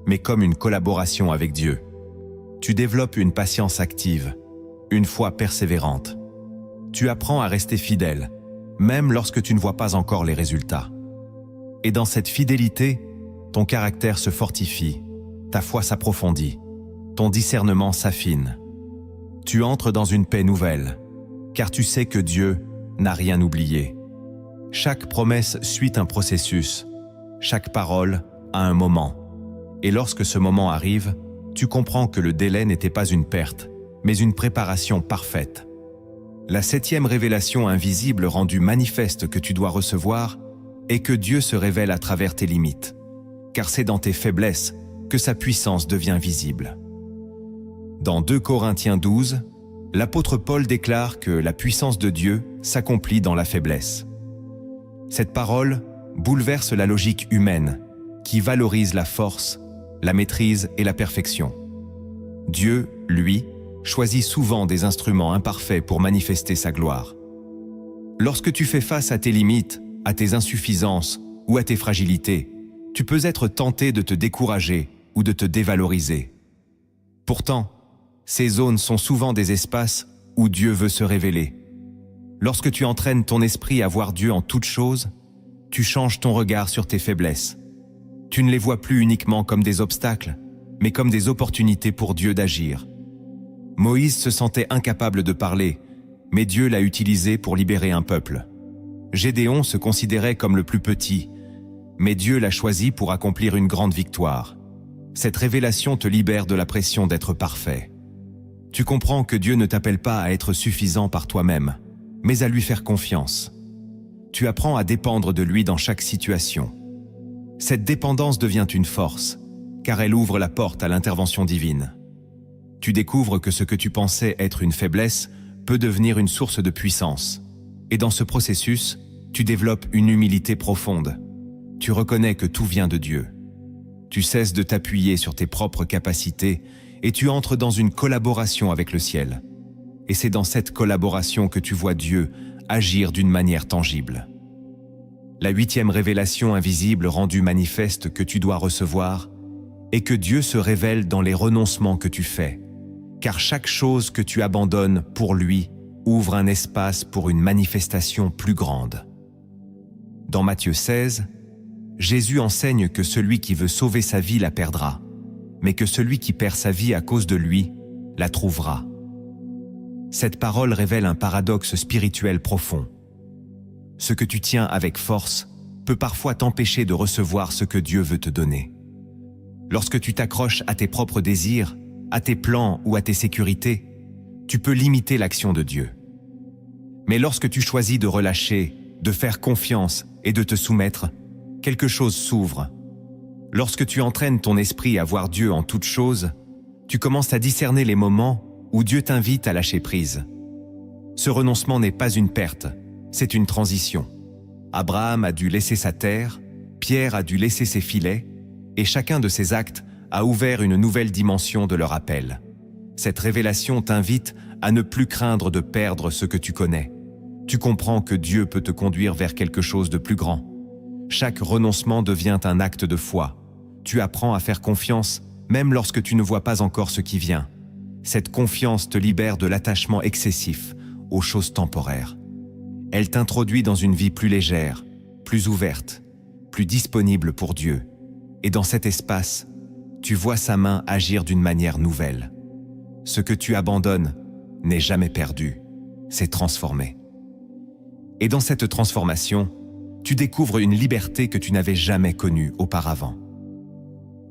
mais comme une collaboration avec Dieu. Tu développes une patience active, une foi persévérante. Tu apprends à rester fidèle, même lorsque tu ne vois pas encore les résultats. Et dans cette fidélité, ton caractère se fortifie, ta foi s'approfondit, ton discernement s'affine. Tu entres dans une paix nouvelle, car tu sais que Dieu n'a rien oublié. Chaque promesse suit un processus, chaque parole a un moment. Et lorsque ce moment arrive, tu comprends que le délai n'était pas une perte, mais une préparation parfaite. La 7e révélation invisible rendue manifeste que tu dois recevoir est que Dieu se révèle à travers tes limites, car c'est dans tes faiblesses que sa puissance devient visible. Dans 2 Corinthiens 12, l'apôtre Paul déclare que la puissance de Dieu s'accomplit dans la faiblesse. Cette parole bouleverse la logique humaine, qui valorise la force, la maîtrise et la perfection. Dieu, lui, choisit souvent des instruments imparfaits pour manifester sa gloire. Lorsque tu fais face à tes limites, à tes insuffisances ou à tes fragilités, tu peux être tenté de te décourager ou de te dévaloriser. Pourtant, ces zones sont souvent des espaces où Dieu veut se révéler. Lorsque tu entraînes ton esprit à voir Dieu en toutes choses, tu changes ton regard sur tes faiblesses. Tu ne les vois plus uniquement comme des obstacles, mais comme des opportunités pour Dieu d'agir. Moïse se sentait incapable de parler, mais Dieu l'a utilisé pour libérer un peuple. Gédéon se considérait comme le plus petit, mais Dieu l'a choisi pour accomplir une grande victoire. Cette révélation te libère de la pression d'être parfait. Tu comprends que Dieu ne t'appelle pas à être suffisant par toi-même, mais à lui faire confiance. Tu apprends à dépendre de lui dans chaque situation. Cette dépendance devient une force, car elle ouvre la porte à l'intervention divine. Tu découvres que ce que tu pensais être une faiblesse peut devenir une source de puissance. Et dans ce processus, tu développes une humilité profonde. Tu reconnais que tout vient de Dieu. Tu cesses de t'appuyer sur tes propres capacités et tu entres dans une collaboration avec le ciel. Et c'est dans cette collaboration que tu vois Dieu agir d'une manière tangible. La 8e révélation invisible rendue manifeste que tu dois recevoir est que Dieu se révèle dans les renoncements que tu fais, car chaque chose que tu abandonnes pour lui ouvre un espace pour une manifestation plus grande. Dans Matthieu 16, Jésus enseigne que celui qui veut sauver sa vie la perdra, mais que celui qui perd sa vie à cause de lui la trouvera. Cette parole révèle un paradoxe spirituel profond. Ce que tu tiens avec force peut parfois t'empêcher de recevoir ce que Dieu veut te donner. Lorsque tu t'accroches à tes propres désirs, à tes plans ou à tes sécurités, tu peux limiter l'action de Dieu. Mais lorsque tu choisis de relâcher, de faire confiance et de te soumettre, quelque chose s'ouvre. Lorsque tu entraînes ton esprit à voir Dieu en toutes choses, tu commences à discerner les moments où Dieu t'invite à lâcher prise. Ce renoncement n'est pas une perte, c'est une transition. Abraham a dû laisser sa terre, Pierre a dû laisser ses filets, et chacun de ces actes a ouvert une nouvelle dimension de leur appel. Cette révélation t'invite à ne plus craindre de perdre ce que tu connais. Tu comprends que Dieu peut te conduire vers quelque chose de plus grand. Chaque renoncement devient un acte de foi. Tu apprends à faire confiance, même lorsque tu ne vois pas encore ce qui vient. Cette confiance te libère de l'attachement excessif aux choses temporaires. Elle t'introduit dans une vie plus légère, plus ouverte, plus disponible pour Dieu. Et dans cet espace, tu vois sa main agir d'une manière nouvelle. Ce que tu abandonnes n'est jamais perdu, c'est transformé. Et dans cette transformation, tu découvres une liberté que tu n'avais jamais connue auparavant.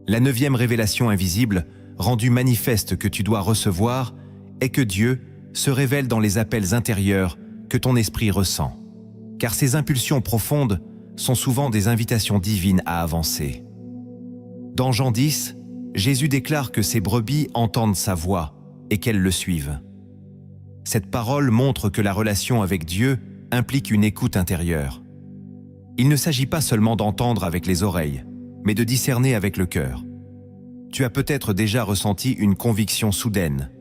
La 9e révélation invisible, rendue manifeste que tu dois recevoir, est que Dieu se révèle dans les appels intérieurs que ton esprit ressent. Car ces impulsions profondes sont souvent des invitations divines à avancer. Dans Jean 10, Jésus déclare que ses brebis entendent sa voix et qu'elles le suivent. Cette parole montre que la relation avec Dieu implique une écoute intérieure. Il ne s'agit pas seulement d'entendre avec les oreilles, mais de discerner avec le cœur. Tu as peut-être déjà ressenti une conviction soudaine,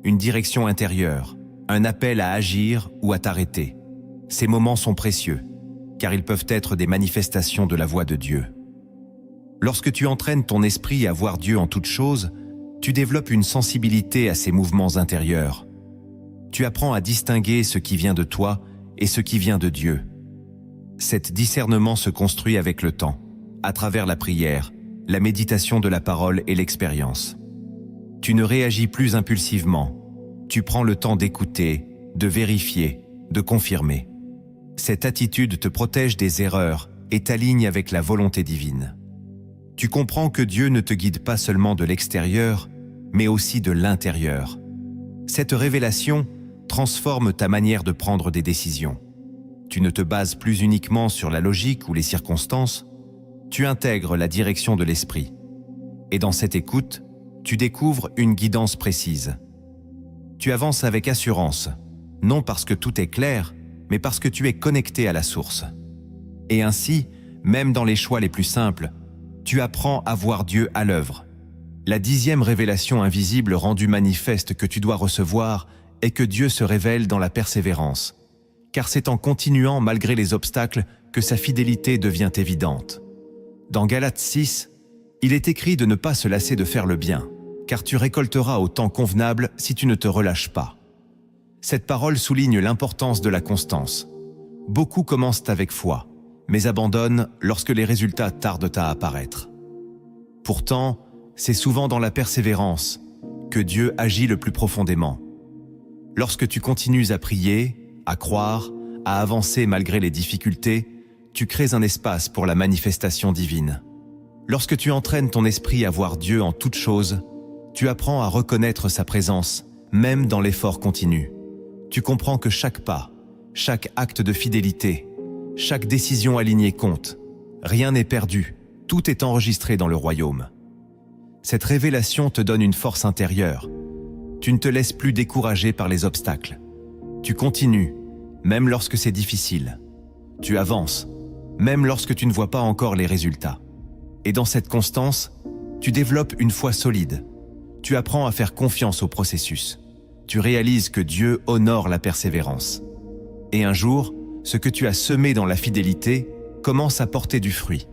une direction intérieure, un appel à agir ou à t'arrêter. Ces moments sont précieux, car ils peuvent être des manifestations de la voix de Dieu. Lorsque tu entraînes ton esprit à voir Dieu en toutes choses, tu développes une sensibilité à ces mouvements intérieurs. Tu apprends à distinguer ce qui vient de toi et ce qui vient de Dieu. Cet discernement se construit avec le temps, à travers la prière, la méditation de la parole et l'expérience. Tu ne réagis plus impulsivement. Tu prends le temps d'écouter, de vérifier, de confirmer. Cette attitude te protège des erreurs et t'aligne avec la volonté divine. Tu comprends que Dieu ne te guide pas seulement de l'extérieur, mais aussi de l'intérieur. Cette révélation transforme ta manière de prendre des décisions. Tu ne te bases plus uniquement sur la logique ou les circonstances, tu intègres la direction de l'esprit. Et dans cette écoute, tu découvres une guidance précise. Tu avances avec assurance, non parce que tout est clair, mais parce que tu es connecté à la source. Et ainsi, même dans les choix les plus simples, tu apprends à voir Dieu à l'œuvre. La 10e révélation invisible rendue manifeste que tu dois recevoir est que Dieu se révèle dans la persévérance, car c'est en continuant malgré les obstacles que sa fidélité devient évidente. Dans Galates 6, il est écrit de ne pas se lasser de faire le bien, car tu récolteras au temps convenable si tu ne te relâches pas. Cette parole souligne l'importance de la constance. Beaucoup commencent avec foi, mais abandonnent lorsque les résultats tardent à apparaître. Pourtant, c'est souvent dans la persévérance que Dieu agit le plus profondément. Lorsque tu continues à prier, à croire, à avancer malgré les difficultés, tu crées un espace pour la manifestation divine. Lorsque tu entraînes ton esprit à voir Dieu en toutes choses, tu apprends à reconnaître sa présence, même dans l'effort continu. Tu comprends que chaque pas, chaque acte de fidélité, chaque décision alignée compte. Rien n'est perdu, tout est enregistré dans le royaume. Cette révélation te donne une force intérieure. Tu ne te laisses plus décourager par les obstacles. Tu continues, même lorsque c'est difficile. Tu avances, même lorsque tu ne vois pas encore les résultats. Et dans cette constance, tu développes une foi solide. Tu apprends à faire confiance au processus. Tu réalises que Dieu honore la persévérance. Et un jour, ce que tu as semé dans la fidélité commence à porter du fruit.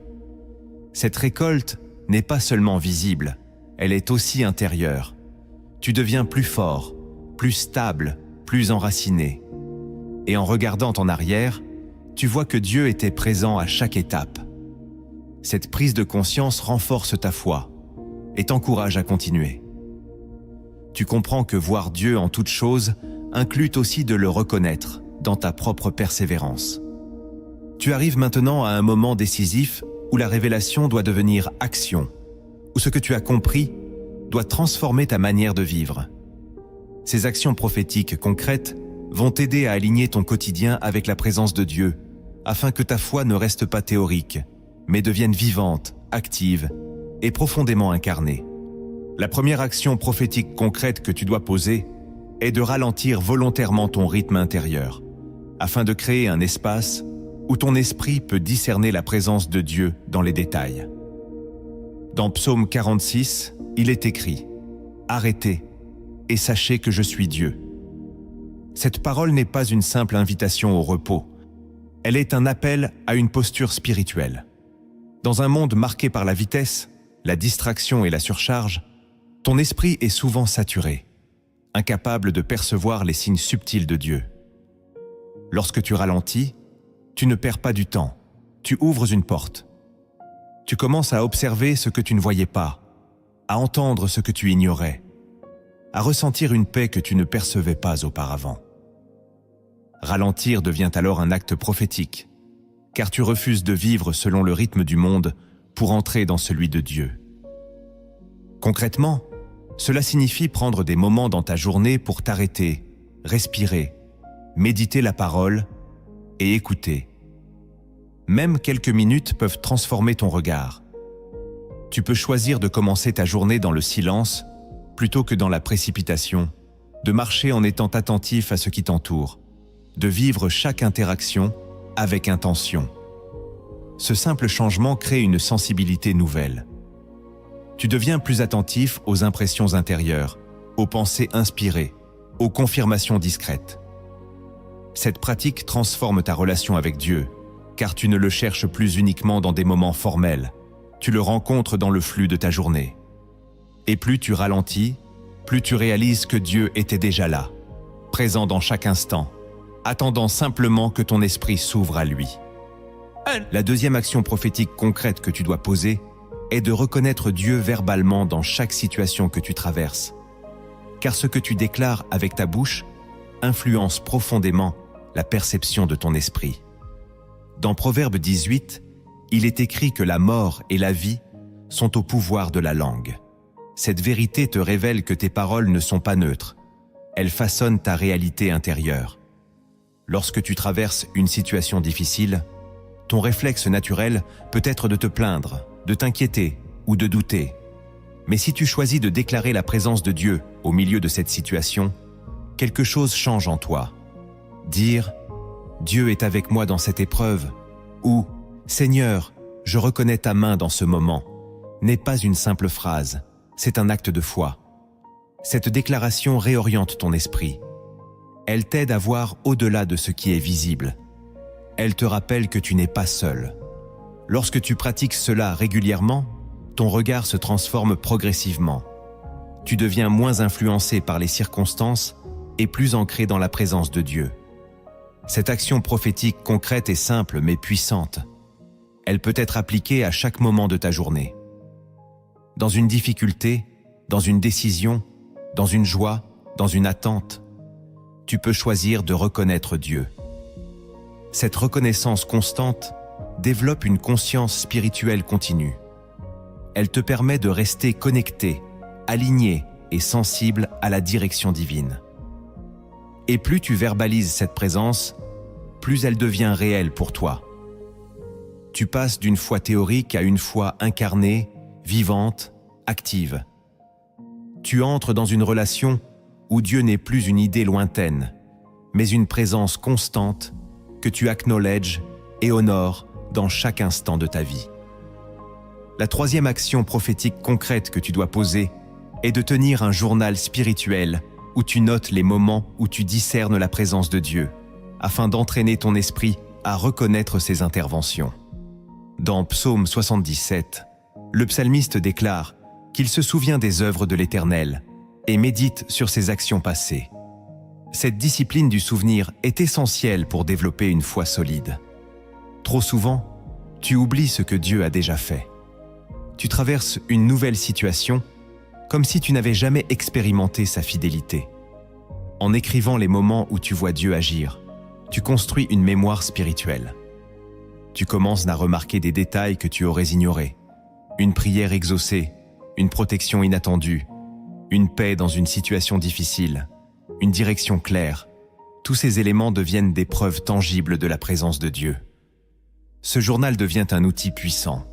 Cette récolte n'est pas seulement visible, elle est aussi intérieure. Tu deviens plus fort, plus stable, plus enraciné. Et en regardant en arrière, tu vois que Dieu était présent à chaque étape. Cette prise de conscience renforce ta foi et t'encourage à continuer. Tu comprends que voir Dieu en toutes choses inclut aussi de le reconnaître dans ta propre persévérance. Tu arrives maintenant à un moment décisif où la révélation doit devenir action, où ce que tu as compris doit transformer ta manière de vivre. Ces actions prophétiques concrètes vont t'aider à aligner ton quotidien avec la présence de Dieu, afin que ta foi ne reste pas théorique, mais devienne vivante, active et profondément incarnée. La première action prophétique concrète que tu dois poser est de ralentir volontairement ton rythme intérieur, afin de créer un espace où ton esprit peut discerner la présence de Dieu dans les détails. Dans Psaume 46, il est écrit « Arrêtez et sachez que je suis Dieu ». Cette parole n'est pas une simple invitation au repos, elle est un appel à une posture spirituelle. Dans un monde marqué par la vitesse, la distraction et la surcharge, ton esprit est souvent saturé, incapable de percevoir les signes subtils de Dieu. Lorsque tu ralentis, tu ne perds pas du temps, tu ouvres une porte. Tu commences à observer ce que tu ne voyais pas, à entendre ce que tu ignorais, à ressentir une paix que tu ne percevais pas auparavant. Ralentir devient alors un acte prophétique, car tu refuses de vivre selon le rythme du monde pour entrer dans celui de Dieu. Concrètement, cela signifie prendre des moments dans ta journée pour t'arrêter, respirer, méditer la parole et écouter. Même quelques minutes peuvent transformer ton regard. Tu peux choisir de commencer ta journée dans le silence plutôt que dans la précipitation, de marcher en étant attentif à ce qui t'entoure, de vivre chaque interaction avec intention. Ce simple changement crée une sensibilité nouvelle. Tu deviens plus attentif aux impressions intérieures, aux pensées inspirées, aux confirmations discrètes. Cette pratique transforme ta relation avec Dieu, car tu ne le cherches plus uniquement dans des moments formels, tu le rencontres dans le flux de ta journée. Et plus tu ralentis, plus tu réalises que Dieu était déjà là, présent dans chaque instant, attendant simplement que ton esprit s'ouvre à lui. La deuxième action prophétique concrète que tu dois poser est de reconnaître Dieu verbalement dans chaque situation que tu traverses. Car ce que tu déclares avec ta bouche influence profondément la perception de ton esprit. Dans Proverbe 18, il est écrit que la mort et la vie sont au pouvoir de la langue. Cette vérité te révèle que tes paroles ne sont pas neutres. Elles façonnent ta réalité intérieure. Lorsque tu traverses une situation difficile, ton réflexe naturel peut être de te plaindre, de t'inquiéter ou de douter. Mais si tu choisis de déclarer la présence de Dieu au milieu de cette situation, quelque chose change en toi. Dire « Dieu est avec moi dans cette épreuve » ou « Seigneur, je reconnais ta main dans ce moment » n'est pas une simple phrase, c'est un acte de foi. Cette déclaration réoriente ton esprit. Elle t'aide à voir au-delà de ce qui est visible. Elle te rappelle que tu n'es pas seul. Lorsque tu pratiques cela régulièrement, ton regard se transforme progressivement. Tu deviens moins influencé par les circonstances et plus ancré dans la présence de Dieu. Cette action prophétique concrète est simple mais puissante. Elle peut être appliquée à chaque moment de ta journée. Dans une difficulté, dans une décision, dans une joie, dans une attente, tu peux choisir de reconnaître Dieu. Cette reconnaissance constante développe une conscience spirituelle continue. Elle te permet de rester connecté, aligné et sensible à la direction divine. Et plus tu verbalises cette présence, plus elle devient réelle pour toi. Tu passes d'une foi théorique à une foi incarnée, vivante, active. Tu entres dans une relation où Dieu n'est plus une idée lointaine, mais une présence constante que tu acknowledges et honores dans chaque instant de ta vie. La troisième action prophétique concrète que tu dois poser est de tenir un journal spirituel où tu notes les moments où tu discernes la présence de Dieu, afin d'entraîner ton esprit à reconnaître ses interventions. Dans Psaume 77, le psalmiste déclare qu'il se souvient des œuvres de l'Éternel et médite sur ses actions passées. Cette discipline du souvenir est essentielle pour développer une foi solide. Trop souvent, tu oublies ce que Dieu a déjà fait. Tu traverses une nouvelle situation comme si tu n'avais jamais expérimenté sa fidélité. En écrivant les moments où tu vois Dieu agir, tu construis une mémoire spirituelle. Tu commences à remarquer des détails que tu aurais ignorés. Une prière exaucée, une protection inattendue, une paix dans une situation difficile, une direction claire. Tous ces éléments deviennent des preuves tangibles de la présence de Dieu. Ce journal devient un outil puissant.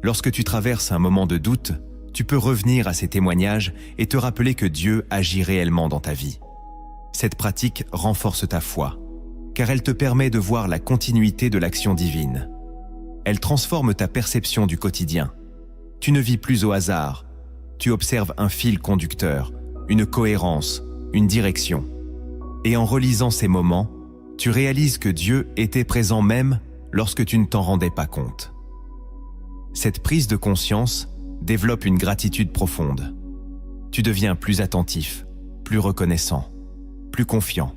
Lorsque tu traverses un moment de doute, tu peux revenir à ces témoignages et te rappeler que Dieu agit réellement dans ta vie. Cette pratique renforce ta foi, car elle te permet de voir la continuité de l'action divine. Elle transforme ta perception du quotidien. Tu ne vis plus au hasard. Tu observes un fil conducteur, une cohérence, une direction. Et en relisant ces moments, tu réalises que Dieu était présent même lorsque tu ne t'en rendais pas compte. Cette prise de conscience développe une gratitude profonde. Tu deviens plus attentif, plus reconnaissant, plus confiant.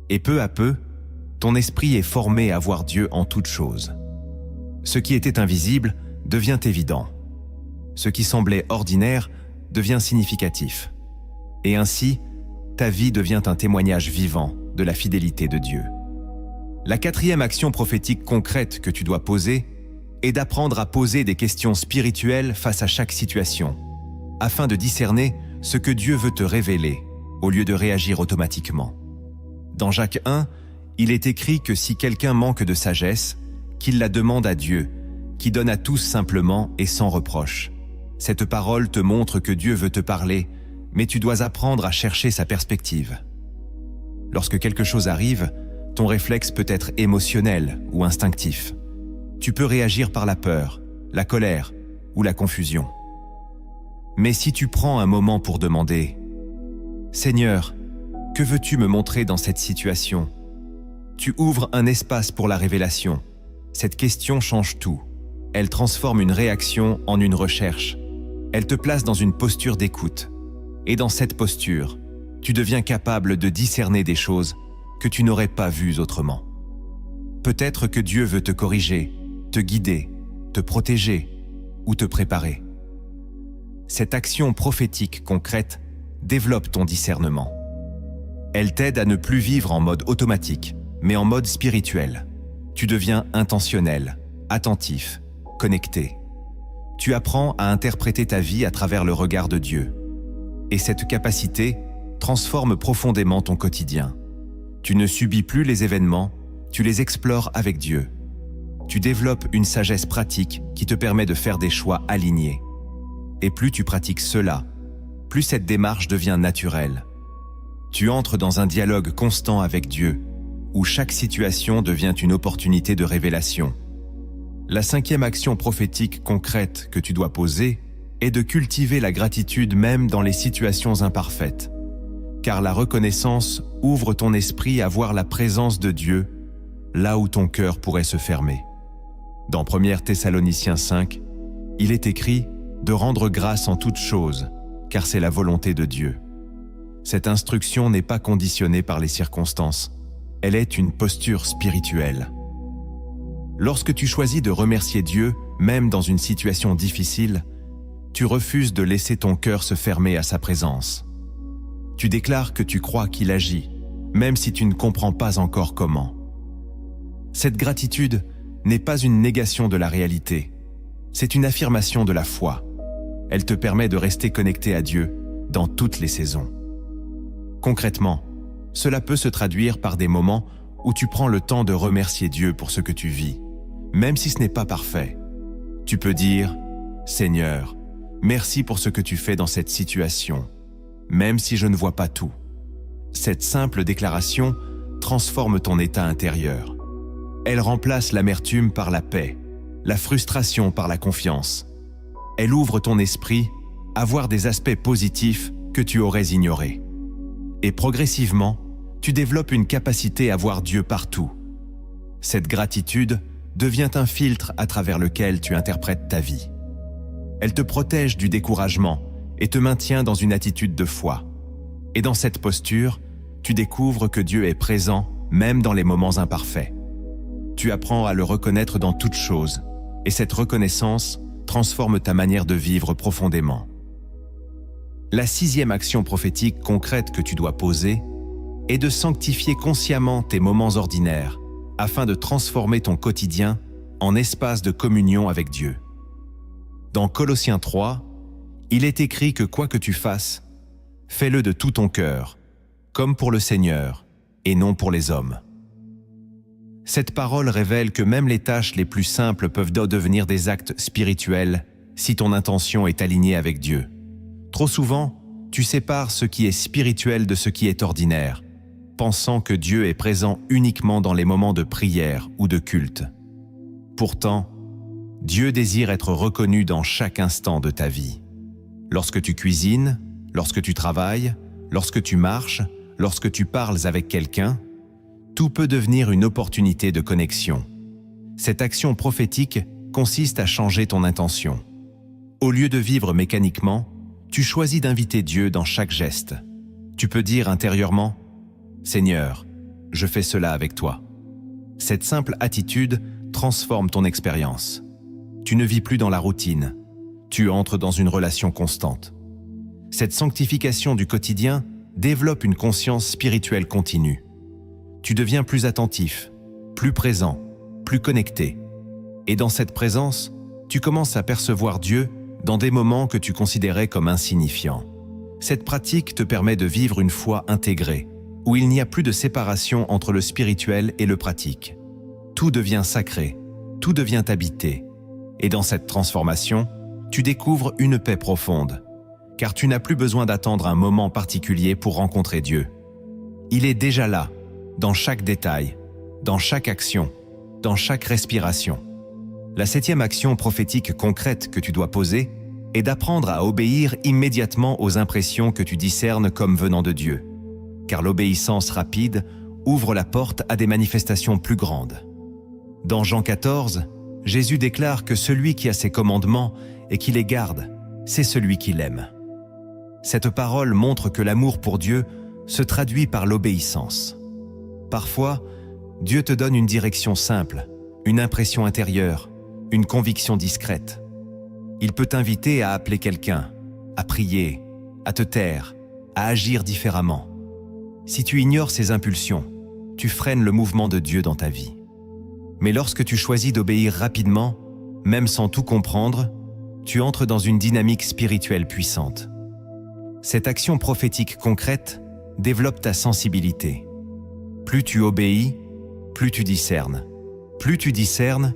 Et peu à peu, ton esprit est formé à voir Dieu en toutes choses. Ce qui était invisible devient évident. Ce qui semblait ordinaire devient significatif. Et ainsi, ta vie devient un témoignage vivant de la fidélité de Dieu. La quatrième action prophétique concrète que tu dois poser est d'apprendre à poser des questions spirituelles face à chaque situation, afin de discerner ce que Dieu veut te révéler, au lieu de réagir automatiquement. Dans Jacques 1, il est écrit que si quelqu'un manque de sagesse, qu'il la demande à Dieu, qui donne à tous simplement et sans reproche. Cette parole te montre que Dieu veut te parler, mais tu dois apprendre à chercher sa perspective. Lorsque quelque chose arrive, ton réflexe peut être émotionnel ou instinctif. Tu peux réagir par la peur, la colère ou la confusion. Mais si tu prends un moment pour demander « Seigneur, que veux-tu me montrer dans cette situation ?» Tu ouvres un espace pour la révélation. Cette question change tout. Elle transforme une réaction en une recherche. Elle te place dans une posture d'écoute. Et dans cette posture, tu deviens capable de discerner des choses que tu n'aurais pas vues autrement. Peut-être que Dieu veut te corriger, te guider, te protéger ou te préparer. Cette action prophétique concrète développe ton discernement. Elle t'aide à ne plus vivre en mode automatique, mais en mode spirituel. Tu deviens intentionnel, attentif, connecté. Tu apprends à interpréter ta vie à travers le regard de Dieu. Et cette capacité transforme profondément ton quotidien. Tu ne subis plus les événements, tu les explores avec Dieu. Tu développes une sagesse pratique qui te permet de faire des choix alignés. Et plus tu pratiques cela, plus cette démarche devient naturelle. Tu entres dans un dialogue constant avec Dieu, où chaque situation devient une opportunité de révélation. La cinquième action prophétique concrète que tu dois poser est de cultiver la gratitude même dans les situations imparfaites, car la reconnaissance ouvre ton esprit à voir la présence de Dieu là où ton cœur pourrait se fermer. Dans 1 Thessaloniciens 5, il est écrit de rendre grâce en toutes choses, car c'est la volonté de Dieu. Cette instruction n'est pas conditionnée par les circonstances, elle est une posture spirituelle. Lorsque tu choisis de remercier Dieu, même dans une situation difficile, tu refuses de laisser ton cœur se fermer à sa présence. Tu déclares que tu crois qu'il agit, même si tu ne comprends pas encore comment. Cette gratitude n'est pas une négation de la réalité, c'est une affirmation de la foi. Elle te permet de rester connecté à Dieu dans toutes les saisons. Concrètement, cela peut se traduire par des moments où tu prends le temps de remercier Dieu pour ce que tu vis, même si ce n'est pas parfait. Tu peux dire « Seigneur, merci pour ce que tu fais dans cette situation, même si je ne vois pas tout. » Cette simple déclaration transforme ton état intérieur. Elle remplace l'amertume par la paix, la frustration par la confiance. Elle ouvre ton esprit à voir des aspects positifs que tu aurais ignorés. Et progressivement, tu développes une capacité à voir Dieu partout. Cette gratitude devient un filtre à travers lequel tu interprètes ta vie. Elle te protège du découragement et te maintient dans une attitude de foi. Et dans cette posture, tu découvres que Dieu est présent même dans les moments imparfaits. Tu apprends à le reconnaître dans toute chose, et cette reconnaissance transforme ta manière de vivre profondément. La 6e action prophétique concrète que tu dois poser est de sanctifier consciemment tes moments ordinaires afin de transformer ton quotidien en espace de communion avec Dieu. Dans Colossiens 3, il est écrit que quoi que tu fasses, fais-le de tout ton cœur, comme pour le Seigneur et non pour les hommes. Cette parole révèle que même les tâches les plus simples peuvent devenir des actes spirituels si ton intention est alignée avec Dieu. Trop souvent, tu sépares ce qui est spirituel de ce qui est ordinaire, pensant que Dieu est présent uniquement dans les moments de prière ou de culte. Pourtant, Dieu désire être reconnu dans chaque instant de ta vie. Lorsque tu cuisines, lorsque tu travailles, lorsque tu marches, lorsque tu parles avec quelqu'un, tout peut devenir une opportunité de connexion. Cette action prophétique consiste à changer ton intention. Au lieu de vivre mécaniquement, tu choisis d'inviter Dieu dans chaque geste. Tu peux dire intérieurement « Seigneur, je fais cela avec toi ». Cette simple attitude transforme ton expérience. Tu ne vis plus dans la routine, tu entres dans une relation constante. Cette sanctification du quotidien développe une conscience spirituelle continue. Tu deviens plus attentif, plus présent, plus connecté. Et dans cette présence, tu commences à percevoir Dieu dans des moments que tu considérais comme insignifiants. Cette pratique te permet de vivre une foi intégrée, où il n'y a plus de séparation entre le spirituel et le pratique. Tout devient sacré, tout devient habité. Et dans cette transformation, tu découvres une paix profonde, car tu n'as plus besoin d'attendre un moment particulier pour rencontrer Dieu. Il est déjà là, dans chaque détail, dans chaque action, dans chaque respiration. La 7e action prophétique concrète que tu dois poser est d'apprendre à obéir immédiatement aux impressions que tu discernes comme venant de Dieu, car l'obéissance rapide ouvre la porte à des manifestations plus grandes. Dans Jean 14, Jésus déclare que celui qui a ses commandements et qui les garde, c'est celui qui l'aime. Cette parole montre que l'amour pour Dieu se traduit par l'obéissance. Parfois, Dieu te donne une direction simple, une impression intérieure, une conviction discrète. Il peut t'inviter à appeler quelqu'un, à prier, à te taire, à agir différemment. Si tu ignores ces impulsions, tu freines le mouvement de Dieu dans ta vie. Mais lorsque tu choisis d'obéir rapidement, même sans tout comprendre, tu entres dans une dynamique spirituelle puissante. Cette action prophétique concrète développe ta sensibilité. Plus tu obéis, plus tu discernes. Plus tu discernes,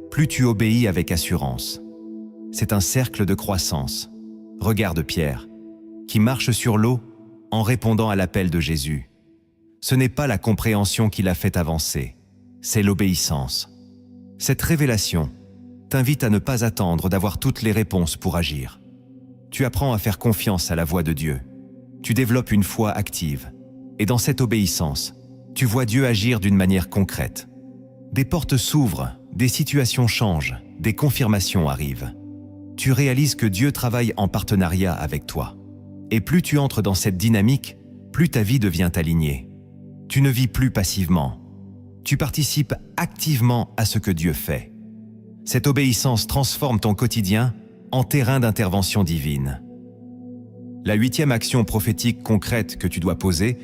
plus tu obéis avec assurance. C'est un cercle de croissance. Regarde Pierre, qui marche sur l'eau en répondant à l'appel de Jésus. Ce n'est pas la compréhension qui l'a fait avancer, c'est l'obéissance. Cette révélation t'invite à ne pas attendre d'avoir toutes les réponses pour agir. Tu apprends à faire confiance à la voix de Dieu. Tu développes une foi active. Et dans cette obéissance, tu vois Dieu agir d'une manière concrète. Des portes s'ouvrent, des situations changent, des confirmations arrivent. Tu réalises que Dieu travaille en partenariat avec toi. Et plus tu entres dans cette dynamique, plus ta vie devient alignée. Tu ne vis plus passivement. Tu participes activement à ce que Dieu fait. Cette obéissance transforme ton quotidien en terrain d'intervention divine. La 8e action prophétique concrète que tu dois poser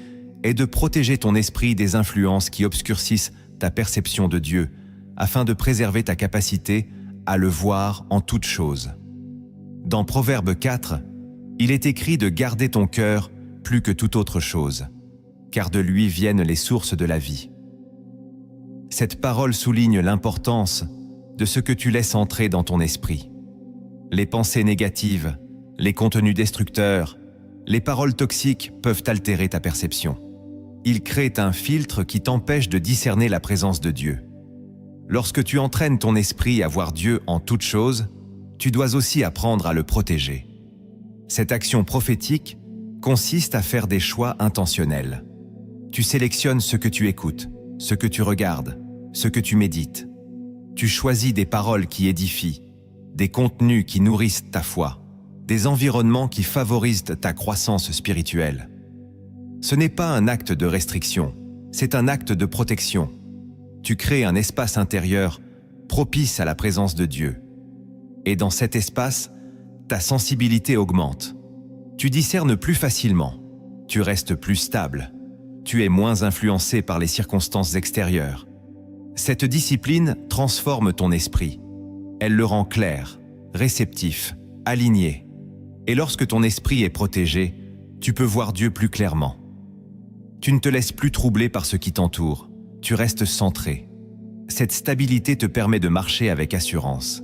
est de protéger ton esprit des influences qui obscurcissent ta perception de Dieu, afin de préserver ta capacité à le voir en toutes choses. Dans Proverbe 4, il est écrit de garder ton cœur plus que toute autre chose, car de lui viennent les sources de la vie. Cette parole souligne l'importance de ce que tu laisses entrer dans ton esprit. Les pensées négatives, les contenus destructeurs, les paroles toxiques peuvent altérer ta perception. Ils créent un filtre qui t'empêche de discerner la présence de Dieu. Lorsque tu entraînes ton esprit à voir Dieu en toutes choses, tu dois aussi apprendre à le protéger. Cette action prophétique consiste à faire des choix intentionnels. Tu sélectionnes ce que tu écoutes, ce que tu regardes, ce que tu médites. Tu choisis des paroles qui édifient, des contenus qui nourrissent ta foi, des environnements qui favorisent ta croissance spirituelle. Ce n'est pas un acte de restriction, c'est un acte de protection. Tu crées un espace intérieur propice à la présence de Dieu. Et dans cet espace, ta sensibilité augmente. Tu discernes plus facilement, tu restes plus stable, tu es moins influencé par les circonstances extérieures. Cette discipline transforme ton esprit. Elle le rend clair, réceptif, aligné. Et lorsque ton esprit est protégé, tu peux voir Dieu plus clairement. Tu ne te laisses plus troubler par ce qui t'entoure, tu restes centré. Cette stabilité te permet de marcher avec assurance.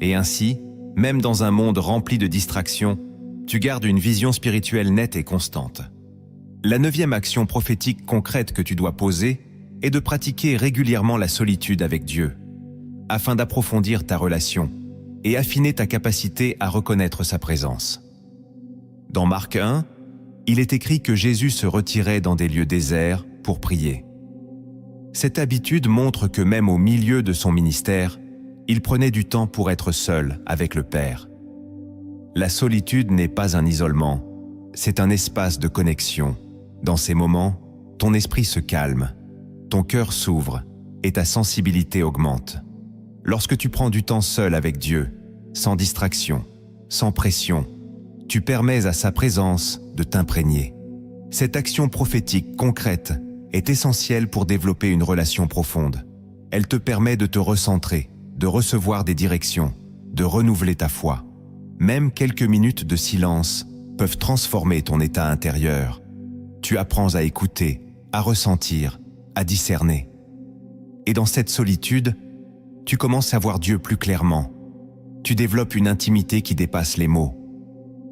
Et ainsi, même dans un monde rempli de distractions, tu gardes une vision spirituelle nette et constante. La 9e action prophétique concrète que tu dois poser est de pratiquer régulièrement la solitude avec Dieu, afin d'approfondir ta relation et affiner ta capacité à reconnaître sa présence. Dans Marc 1, il est écrit que Jésus se retirait dans des lieux déserts pour prier. Cette habitude montre que même au milieu de son ministère, il prenait du temps pour être seul avec le Père. La solitude n'est pas un isolement, c'est un espace de connexion. Dans ces moments, ton esprit se calme, ton cœur s'ouvre et ta sensibilité augmente. Lorsque tu prends du temps seul avec Dieu, sans distraction, sans pression, tu permets à sa présence de t'imprégner. Cette action prophétique concrète est essentielle pour développer une relation profonde. Elle te permet de te recentrer, de recevoir des directions, de renouveler ta foi. Même quelques minutes de silence peuvent transformer ton état intérieur. Tu apprends à écouter, à ressentir, à discerner. Et dans cette solitude, tu commences à voir Dieu plus clairement. Tu développes une intimité qui dépasse les mots.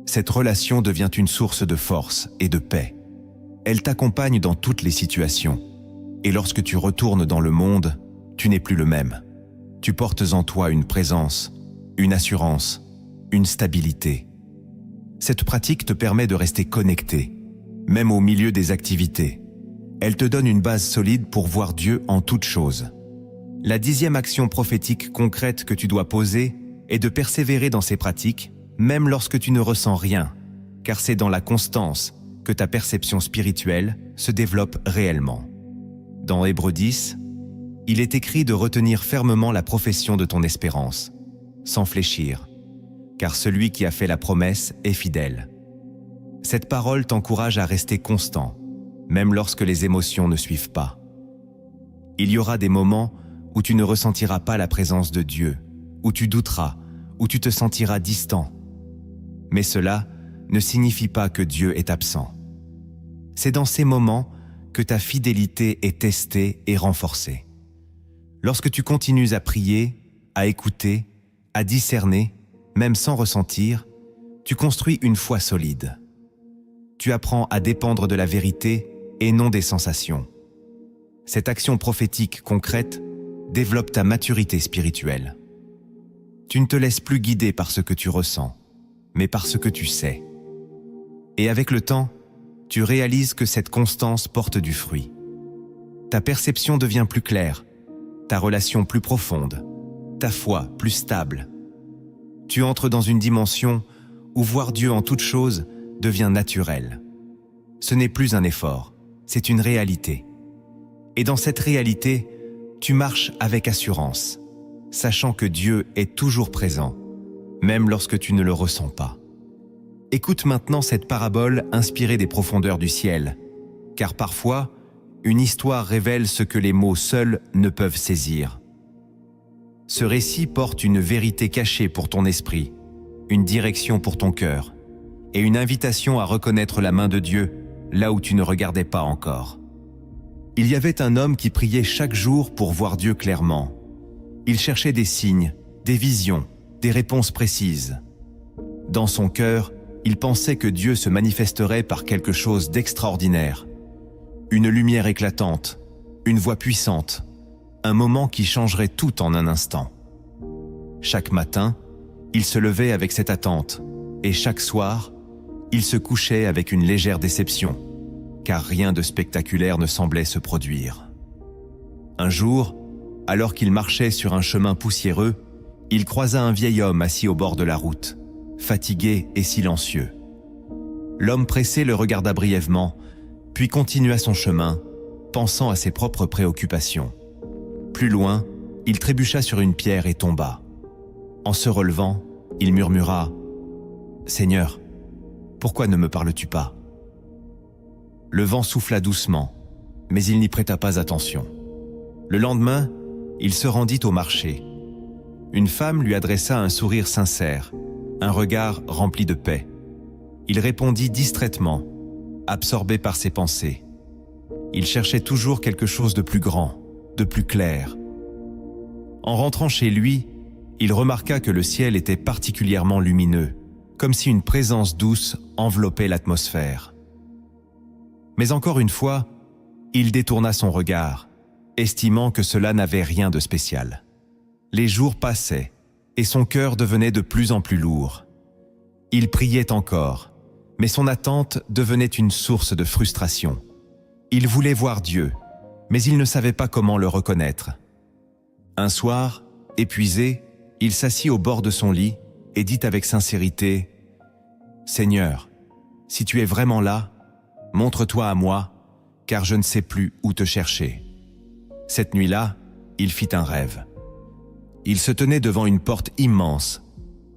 Cette relation devient une source de force et de paix. Elle t'accompagne dans toutes les situations. Et lorsque tu retournes dans le monde, tu n'es plus le même. Tu portes en toi une présence, une assurance, une stabilité. Cette pratique te permet de rester connecté, même au milieu des activités. Elle te donne une base solide pour voir Dieu en toutes choses. La 10e action prophétique concrète que tu dois poser est de persévérer dans ces pratiques, même lorsque tu ne ressens rien, car c'est dans la constance que ta perception spirituelle se développe réellement. Dans Hébreux 10, il est écrit de retenir fermement la profession de ton espérance, sans fléchir, car celui qui a fait la promesse est fidèle. Cette parole t'encourage à rester constant, même lorsque les émotions ne suivent pas. Il y aura des moments où tu ne ressentiras pas la présence de Dieu, où tu douteras, où tu te sentiras distant. Mais cela ne signifie pas que Dieu est absent. C'est dans ces moments que ta fidélité est testée et renforcée. Lorsque tu continues à prier, à écouter, à discerner, même sans ressentir, tu construis une foi solide. Tu apprends à dépendre de la vérité et non des sensations. Cette action prophétique concrète développe ta maturité spirituelle. Tu ne te laisses plus guider par ce que tu ressens, mais par ce que tu sais. Et avec le temps, tu réalises que cette constance porte du fruit. Ta perception devient plus claire, ta relation plus profonde, ta foi plus stable. Tu entres dans une dimension où voir Dieu en toutes choses devient naturel. Ce n'est plus un effort, c'est une réalité. Et dans cette réalité, tu marches avec assurance, sachant que Dieu est toujours présent, même lorsque tu ne le ressens pas. Écoute maintenant cette parabole inspirée des profondeurs du ciel, car parfois, une histoire révèle ce que les mots seuls ne peuvent saisir. Ce récit porte une vérité cachée pour ton esprit, une direction pour ton cœur et une invitation à reconnaître la main de Dieu là où tu ne regardais pas encore. Il y avait un homme qui priait chaque jour pour voir Dieu clairement. Il cherchait des signes, des visions, des réponses précises. Dans son cœur, il pensait que Dieu se manifesterait par quelque chose d'extraordinaire. Une lumière éclatante, une voix puissante, un moment qui changerait tout en un instant. Chaque matin, il se levait avec cette attente, et chaque soir, il se couchait avec une légère déception, car rien de spectaculaire ne semblait se produire. Un jour, alors qu'il marchait sur un chemin poussiéreux, il croisa un vieil homme assis au bord de la route, fatigué et silencieux. L'homme pressé le regarda brièvement, puis continua son chemin, pensant à ses propres préoccupations. Plus loin, il trébucha sur une pierre et tomba. En se relevant, il murmura « Seigneur, pourquoi ne me parles-tu pas ?» Le vent souffla doucement, mais il n'y prêta pas attention. Le lendemain, il se rendit au marché. Une femme lui adressa un sourire sincère, un regard rempli de paix. Il répondit distraitement, absorbé par ses pensées. Il cherchait toujours quelque chose de plus grand, de plus clair. En rentrant chez lui, il remarqua que le ciel était particulièrement lumineux, comme si une présence douce enveloppait l'atmosphère. Mais encore une fois, il détourna son regard, estimant que cela n'avait rien de spécial. Les jours passaient, et son cœur devenait de plus en plus lourd. Il priait encore, mais son attente devenait une source de frustration. Il voulait voir Dieu, mais il ne savait pas comment le reconnaître. Un soir, épuisé, il s'assit au bord de son lit et dit avec sincérité « Seigneur, si tu es vraiment là, montre-toi à moi, car je ne sais plus où te chercher. » Cette nuit-là, il fit un rêve. Il se tenait devant une porte immense,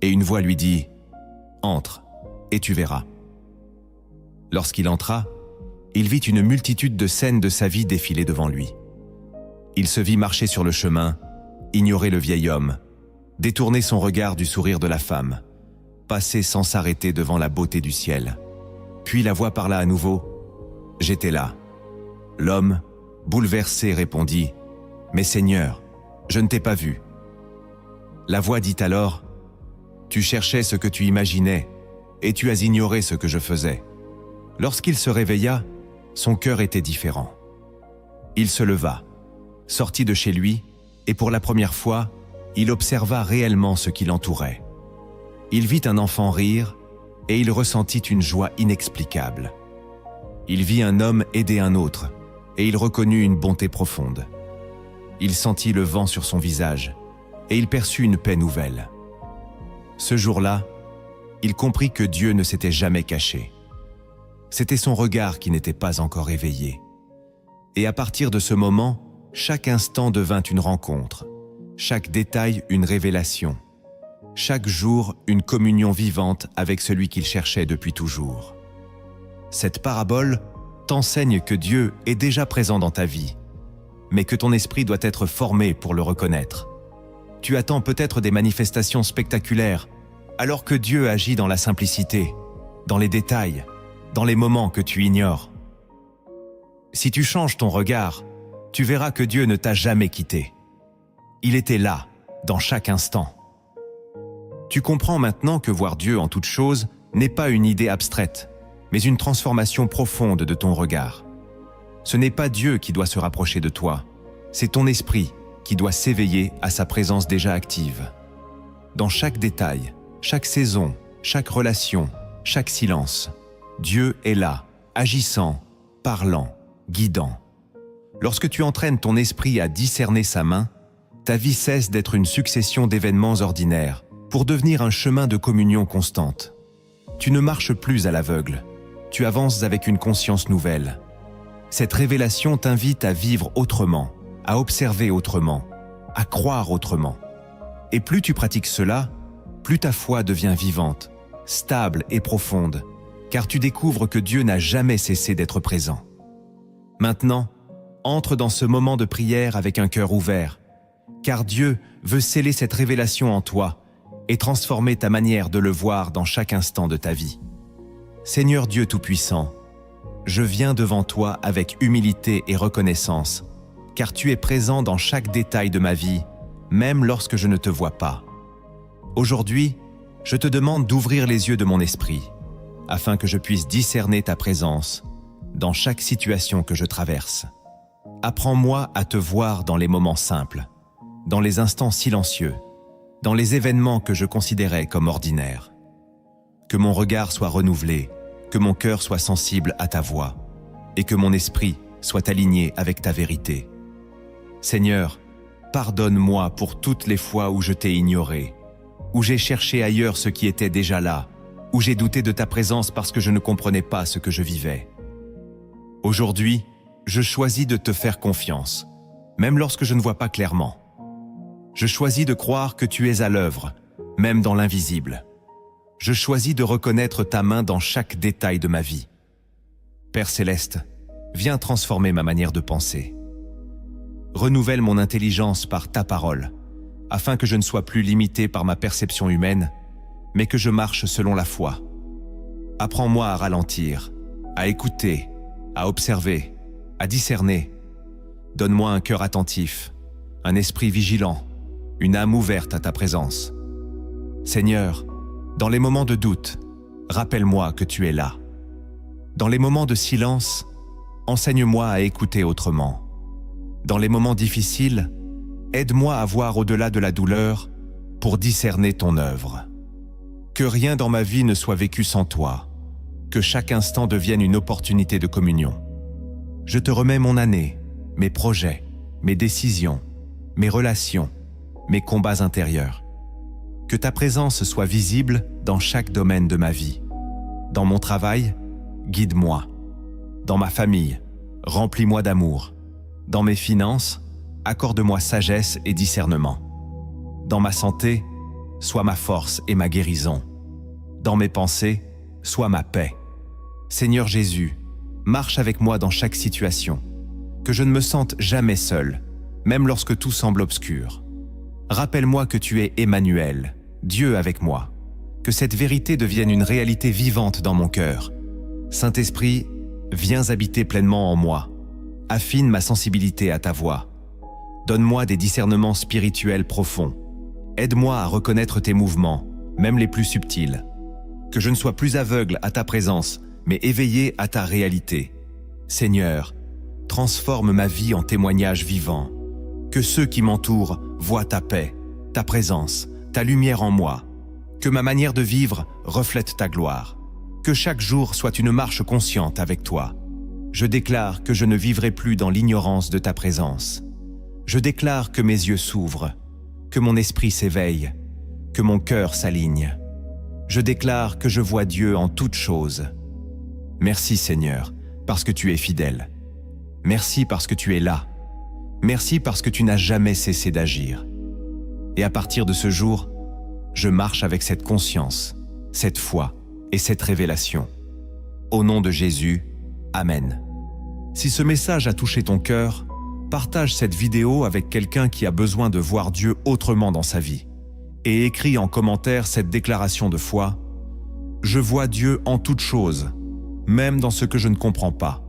et une voix lui dit « Entre, et tu verras. » Lorsqu'il entra, il vit une multitude de scènes de sa vie défiler devant lui. Il se vit marcher sur le chemin, ignorer le vieil homme, détourner son regard du sourire de la femme, passer sans s'arrêter devant la beauté du ciel. Puis la voix parla à nouveau. « J'étais là. » L'homme, bouleversé, répondit « Mais Seigneur, je ne t'ai pas vu. » La voix dit alors « Tu cherchais ce que tu imaginais, et tu as ignoré ce que je faisais. » Lorsqu'il se réveilla, son cœur était différent. Il se leva, sortit de chez lui, et pour la première fois, il observa réellement ce qui l'entourait. Il vit un enfant rire, et il ressentit une joie inexplicable. Il vit un homme aider un autre, et il reconnut une bonté profonde. Il sentit le vent sur son visage, et il perçut une paix nouvelle. Ce jour-là, il comprit que Dieu ne s'était jamais caché. C'était son regard qui n'était pas encore éveillé. Et à partir de ce moment, chaque instant devint une rencontre, chaque détail une révélation, chaque jour une communion vivante avec celui qu'il cherchait depuis toujours. Cette parabole t'enseigne que Dieu est déjà présent dans ta vie, mais que ton esprit doit être formé pour le reconnaître. Tu attends peut-être des manifestations spectaculaires, alors que Dieu agit dans la simplicité, dans les détails, dans les moments que tu ignores. Si tu changes ton regard, tu verras que Dieu ne t'a jamais quitté. Il était là, dans chaque instant. Tu comprends maintenant que voir Dieu en toutes choses n'est pas une idée abstraite, mais une transformation profonde de ton regard. Ce n'est pas Dieu qui doit se rapprocher de toi, c'est ton esprit qui doit s'éveiller à sa présence déjà active. Dans chaque détail, chaque saison, chaque relation, chaque silence, Dieu est là, agissant, parlant, guidant. Lorsque tu entraînes ton esprit à discerner sa main, ta vie cesse d'être une succession d'événements ordinaires pour devenir un chemin de communion constante. Tu ne marches plus à l'aveugle, tu avances avec une conscience nouvelle. Cette révélation t'invite à vivre autrement, à observer autrement, à croire autrement. Et plus tu pratiques cela, plus ta foi devient vivante, stable et profonde, car tu découvres que Dieu n'a jamais cessé d'être présent. Maintenant, entre dans ce moment de prière avec un cœur ouvert, car Dieu veut sceller cette révélation en toi et transformer ta manière de le voir dans chaque instant de ta vie. Seigneur Dieu Tout-Puissant, je viens devant toi avec humilité et reconnaissance, car tu es présent dans chaque détail de ma vie, même lorsque je ne te vois pas. Aujourd'hui, je te demande d'ouvrir les yeux de mon esprit, afin que je puisse discerner ta présence dans chaque situation que je traverse. Apprends-moi à te voir dans les moments simples, dans les instants silencieux, dans les événements que je considérais comme ordinaires. Que mon regard soit renouvelé, que mon cœur soit sensible à ta voix, et que mon esprit soit aligné avec ta vérité. Seigneur, pardonne-moi pour toutes les fois où je t'ai ignoré, où j'ai cherché ailleurs ce qui était déjà là, où j'ai douté de ta présence parce que je ne comprenais pas ce que je vivais. Aujourd'hui, je choisis de te faire confiance, même lorsque je ne vois pas clairement. Je choisis de croire que tu es à l'œuvre, même dans l'invisible. Je choisis de reconnaître ta main dans chaque détail de ma vie. Père Céleste, viens transformer ma manière de penser. Renouvelle mon intelligence par ta parole, afin que je ne sois plus limité par ma perception humaine, mais que je marche selon la foi. Apprends-moi à ralentir, à écouter, à observer, à discerner. Donne-moi un cœur attentif, un esprit vigilant, une âme ouverte à ta présence. Seigneur, dans les moments de doute, rappelle-moi que tu es là. Dans les moments de silence, enseigne-moi à écouter autrement. Dans les moments difficiles, aide-moi à voir au-delà de la douleur pour discerner ton œuvre. Que rien dans ma vie ne soit vécu sans toi, que chaque instant devienne une opportunité de communion. Je te remets mon année, mes projets, mes décisions, mes relations, mes combats intérieurs. Que ta présence soit visible dans chaque domaine de ma vie. Dans mon travail, guide-moi. Dans ma famille, remplis-moi d'amour. Dans mes finances, accorde-moi sagesse et discernement. Dans ma santé, sois ma force et ma guérison. Dans mes pensées, sois ma paix. Seigneur Jésus, marche avec moi dans chaque situation. Que je ne me sente jamais seul, même lorsque tout semble obscur. Rappelle-moi que tu es Emmanuel, Dieu avec moi. Que cette vérité devienne une réalité vivante dans mon cœur. Saint-Esprit, viens habiter pleinement en moi. Affine ma sensibilité à ta voix. Donne-moi des discernements spirituels profonds. Aide-moi à reconnaître tes mouvements, même les plus subtils. Que je ne sois plus aveugle à ta présence, mais éveillé à ta réalité. Seigneur, transforme ma vie en témoignage vivant. Que ceux qui m'entourent voient ta paix, ta présence, ta lumière en moi. Que ma manière de vivre reflète ta gloire. Que chaque jour soit une marche consciente avec toi. Je déclare que je ne vivrai plus dans l'ignorance de ta présence. Je déclare que mes yeux s'ouvrent, que mon esprit s'éveille, que mon cœur s'aligne. Je déclare que je vois Dieu en toutes choses. Merci Seigneur, parce que tu es fidèle. Merci parce que tu es là. Merci parce que tu n'as jamais cessé d'agir. Et à partir de ce jour, je marche avec cette conscience, cette foi et cette révélation. Au nom de Jésus, Amen. Si ce message a touché ton cœur, partage cette vidéo avec quelqu'un qui a besoin de voir Dieu autrement dans sa vie. Et écris en commentaire cette déclaration de foi. Je vois Dieu en toutes choses, même dans ce que je ne comprends pas.